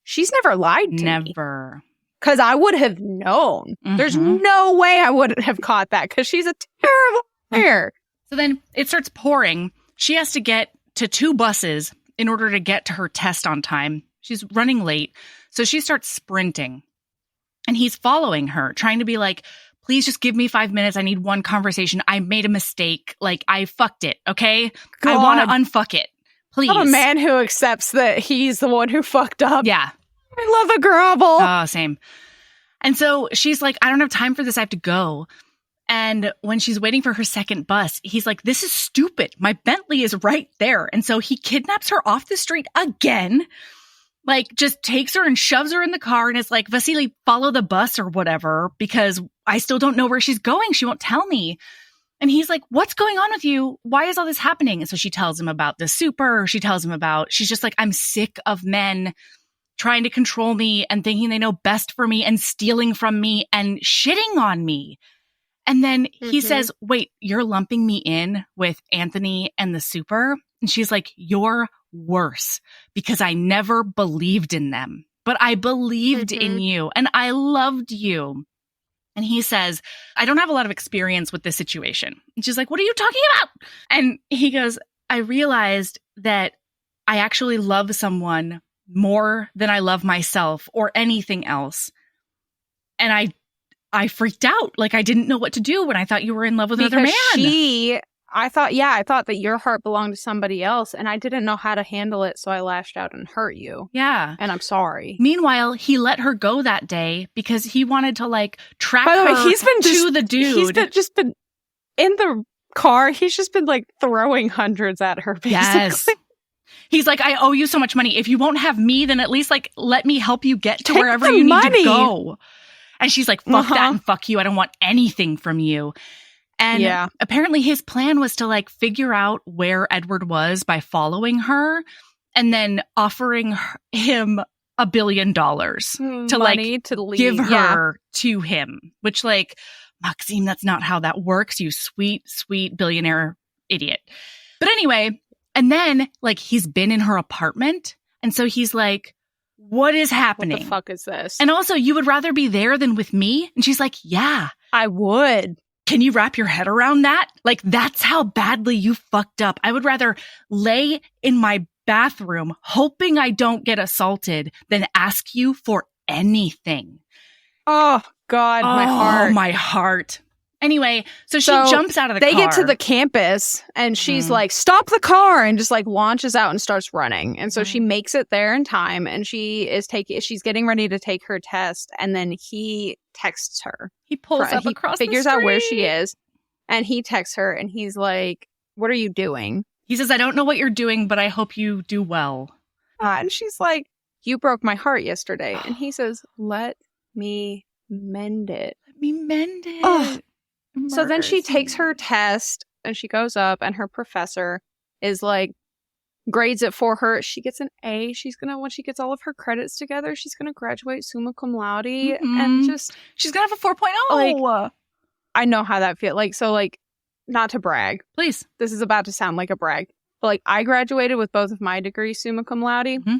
she's never lied to me. Never. Because I would have known. There's no way I would have caught that because she's a terrible liar. So then it starts pouring. She has to get to 2 buses in order to get to her test on time. She's running late. So she starts sprinting. And he's following her, trying to be like, please just give me 5 minutes. I need one conversation. I made a mistake. Like, I fucked it, okay? God. I want to unfuck it. Please. I'm a man who accepts that he's the one who fucked up. Yeah. I love a grovel. Oh, same. And so she's like, I don't have time for this. I have to go. And when she's waiting for her second bus, he's like, this is stupid. My Bentley is right there. And so he kidnaps her off the street again. Like, just takes her and shoves her in the car and is like, Vasily, follow the bus or whatever, because I still don't know where she's going. She won't tell me. And he's like, what's going on with you? Why is all this happening? And so she tells him about the super. She's just like, I'm sick of men trying to control me and thinking they know best for me and stealing from me and shitting on me. And then he says, wait, you're lumping me in with Anthony and the super? And she's like, you're worse because I never believed in them, but I believed in you and I loved you. And he says, I don't have a lot of experience with this situation. And she's like, what are you talking about? And he goes, I realized that I actually love someone more than I love myself or anything else. And I freaked out. Like, I didn't know what to do when I thought you were in love with another man. I thought that your heart belonged to somebody else and I didn't know how to handle it. So I lashed out and hurt you. Yeah. And I'm sorry. Meanwhile, he let her go that day because he wanted to like track By the way, her to the dude. He's just been in the car. He's just been like throwing hundreds at her, basically. Yes. He's like, I owe you so much money. If you won't have me, then at least like let me help you get to wherever you need to go. And she's like, fuck that and fuck you. I don't want anything from you. And apparently his plan was to like figure out where Edward was by following her and then offering him $1 billion to like to give her to him, which like, Maxime, that's not how that works. You sweet, sweet billionaire idiot. But anyway, and then like he's been in her apartment. And so he's like, what is happening? What the fuck is this? And also, you would rather be there than with me? And she's like, yeah. I would. Can you wrap your head around that? Like, that's how badly you fucked up. I would rather lay in my bathroom hoping I don't get assaulted than ask you for anything. Oh, God, my heart. Oh, my heart. Anyway, so she jumps out of the car. They get to the campus and she's like, stop the car, and just like launches out and starts running. And so she makes it there in time, and she's getting ready to take her test. And then he texts her. He pulls up across the street. Figures out where she is, and he texts her, and he's like, what are you doing? He says, I don't know what you're doing, but I hope you do well. And she's like, you broke my heart yesterday. And he says, let me mend it. Let me mend it. Oh. So then she takes her test and she goes up, and her professor is like, grades it for her. She gets an A. When she gets all of her credits together, she's going to graduate summa cum laude, and she's going to have a 4.0. Like, I know how that feels. Like, so like, not to brag. Please. This is about to sound like a brag. But like, I graduated with both of my degrees summa cum laude. Mm-hmm.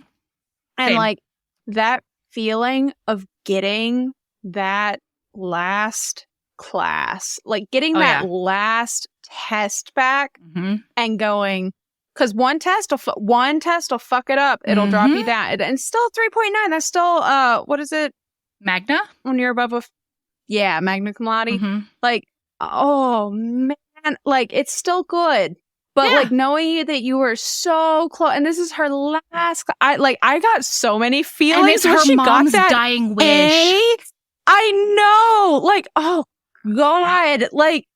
And like, that feeling of getting that last class, like getting last test back and going, because one test will fuck it up. It'll drop you down. And still 3.9. That's still what is it? Magna? When you're above magna cum laude. Like, oh man, like it's still good. But like knowing that you were so close, and this is her last, I got so many feelings. And it's her she mom's got that dying wish. I know, like, oh God, like,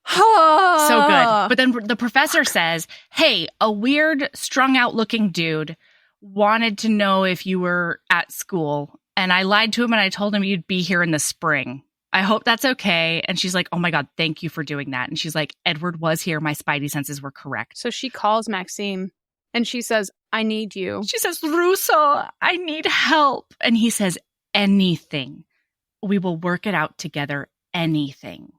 so good. But then the professor says, hey, a weird strung out looking dude wanted to know if you were at school. And I lied to him and I told him you'd be here in the spring. I hope that's okay. And she's like, oh my God, thank you for doing that. And she's like, Edward was here. My spidey senses were correct. So she calls Maxime and she says, I need you. She says, Russo, I need help. And he says, anything. We will work it out together. Anything.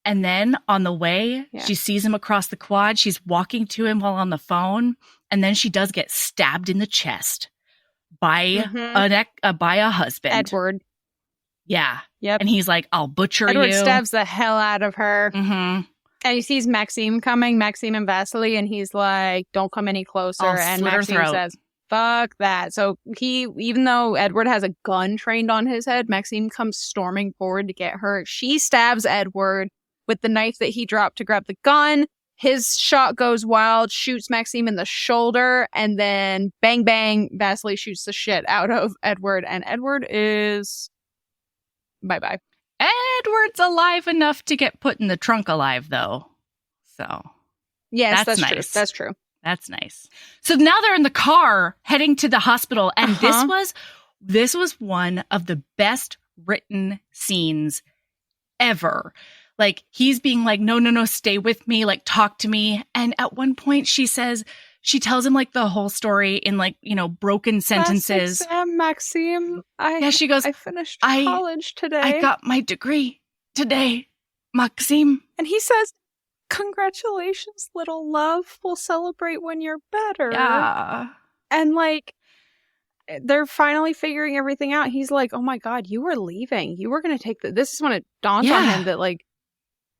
And then on the way, she sees him across the quad. She's walking to him while on the phone. And then she does get stabbed in the chest by a husband. Edward. Yeah. Yep. And he's like, I'll butcher Edward you. Edward stabs the hell out of her. And he sees Maxime coming, Maxime and Vasily, and he's like, don't come any closer. And Maxime says, fuck that. So even though Edward has a gun trained on his head, Maxime comes storming forward to get her. She stabs Edward with the knife that he dropped to grab the gun. His shot goes wild, shoots Maxime in the shoulder, and then bang, bang, Vasily shoots the shit out of Edward, and Edward is bye-bye. Edward's alive enough to get put in the trunk alive, though. So, yes, that's nice. True. That's true. That's nice. So now they're in the car heading to the hospital, and this was one of the best written scenes ever. Like, he's being like, no, stay with me, like, talk to me. And at one point she tells him like the whole story in like, broken sentences. Maxime. She goes, I finished college today. I got my degree today, Maxime. And he says, congratulations, little love. We'll celebrate when you're better. Yeah. And like, they're finally figuring everything out. He's like, oh my God, you were leaving. You were going to take this is when it dawns on him that like,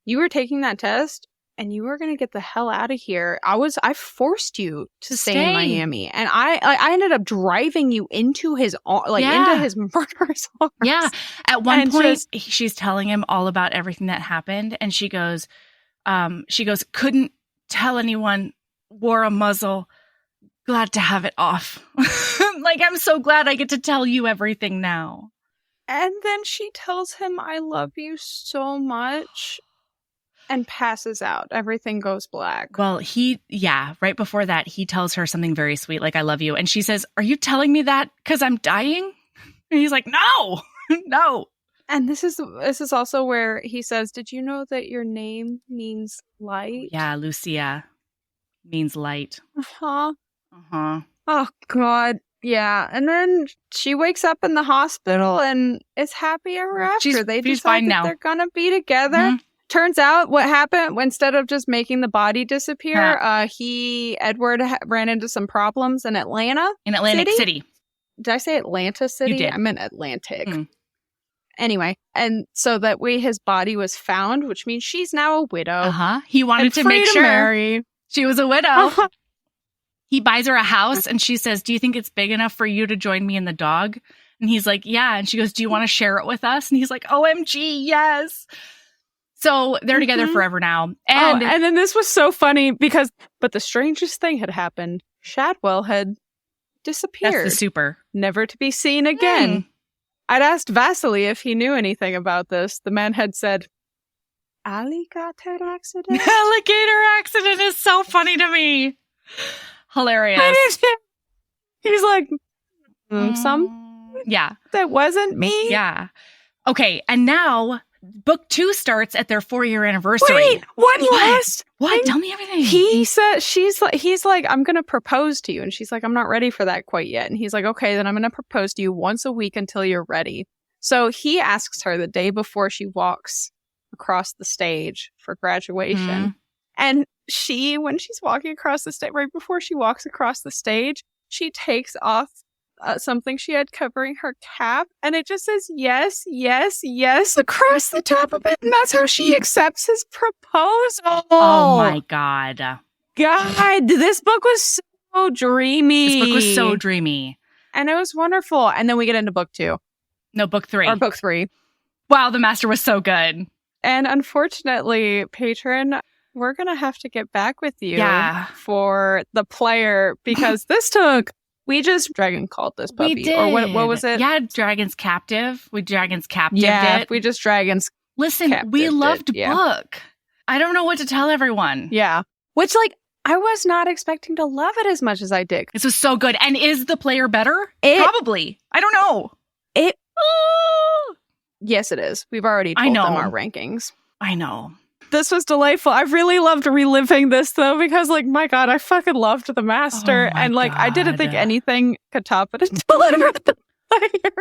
you were taking that test and you were going to get the hell out of here. I forced you to stay in Miami. And I ended up driving you into his into his murderer's arms. Yeah. At one point, she's telling him all about everything that happened. And she goes, couldn't tell anyone, wore a muzzle. Glad to have it off. Like, I'm so glad I get to tell you everything now. And then she tells him, I love you so much. And passes out. Everything goes black. Well, right before that, he tells her something very sweet, like, I love you. And she says, are you telling me that because I'm dying? And he's like, no, no. And this is also where he says, did you know that your name means light? Yeah, Lucia means light. Uh-huh. Oh, God. Yeah. And then she wakes up in the hospital and it's happy ever after. She's decide fine now. They're going to be together. Turns out what happened, instead of just making the body disappear, Edward ran into some problems in Atlantic City. Did I say Atlanta City? You did. I meant Atlantic. Anyway, and so that way his body was found, which means she's now a widow. He wanted to make sure she was a widow. He buys her a house and she says, do you think it's big enough for you to join me and the dog? And he's like, yeah. And she goes, do you want to share it with us? And he's like, OMG, yes. So they're together forever now. And then this was so funny but the strangest thing had happened. Shadwell had disappeared. That's the super. Never to be seen again. I'd asked Vasily if he knew anything about this. The man had said, alligator accident? Alligator accident is so funny to me. Hilarious. He's like, yeah. That wasn't me. Yeah. Okay. And now book 2 starts at their 4-year anniversary. Wait, one last. What? Tell me everything. He said, he's like, I'm going to propose to you. And she's like, I'm not ready for that quite yet. And he's like, okay, then I'm going to propose to you once a week until you're ready. So he asks her the day before she walks across the stage for graduation. And when she's walking across the stage, right before she walks across the stage, she takes off something she had covering her cap, and it just says yes, yes, yes across the top of it, and that's how she accepts his proposal. Oh my God, this book was so dreamy. This book was so dreamy, and it was wonderful. And then we get into book 2. No, book 3. Or book 3. Wow, the master was so good. And unfortunately, patron, we're gonna have to get back with you for the player, because we just dragon called this puppy. We did. Or what was it? Yeah, Dragon's Captive. We Dragon's Captive it. We just Dragon's Listen, we loved book. I don't know what to tell everyone. Yeah. Which, I was not expecting to love it as much as I did. This was so good. And is the player better? Probably. I don't know. Yes, it is. We've already told them our rankings. I know. This was delightful. I really loved reliving this, though, because, my God, I fucking loved the master. And, I didn't think anything could top it until I read the player.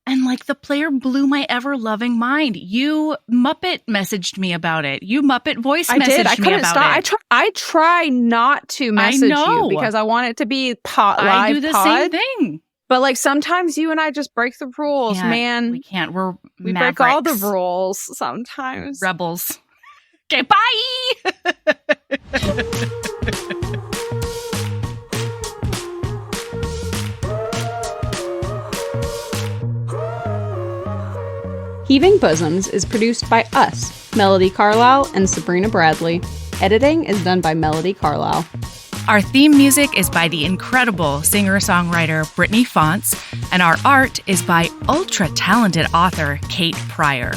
And, the player blew my ever-loving mind. You Muppet messaged me about it. You Muppet voice messaged me about it. I try not to message you because I want it to be live I do the same thing. But, sometimes you and I just break the rules, man. We can't. We break all the rules sometimes. Rebels. Okay, bye! Heaving Bosoms is produced by us, Melody Carlisle and Sabrina Bradley. Editing is done by Melody Carlisle. Our theme music is by the incredible singer-songwriter Brittany Fonts, and our art is by ultra-talented author Kate Pryor.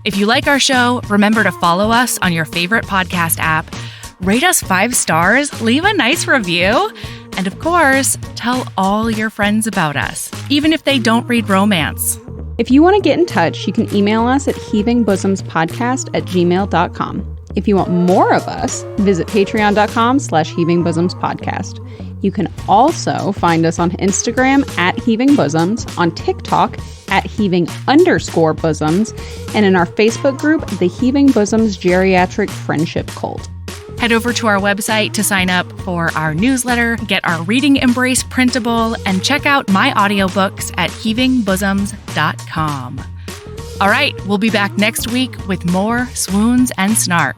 If you like our show, remember to follow us on your favorite podcast app, rate us 5 stars, leave a nice review, and of course, tell all your friends about us, even if they don't read romance. If you want to get in touch, you can email us at heavingbosoms.podcast@gmail.com. If you want more of us, visit patreon.com/heavingbosomspodcast. You can also find us on Instagram @heavingbosoms, on TikTok @heaving_bosoms, and in our Facebook group, the Heaving Bosoms Geriatric Friendship Cult. Head over to our website to sign up for our newsletter, get our Reading Embrace printable, and check out my audiobooks at heavingbosoms.com. All right, we'll be back next week with more swoons and snark.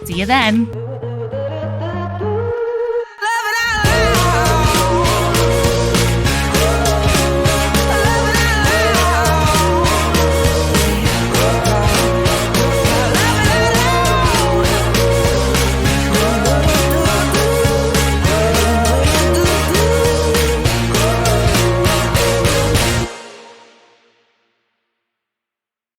See you then.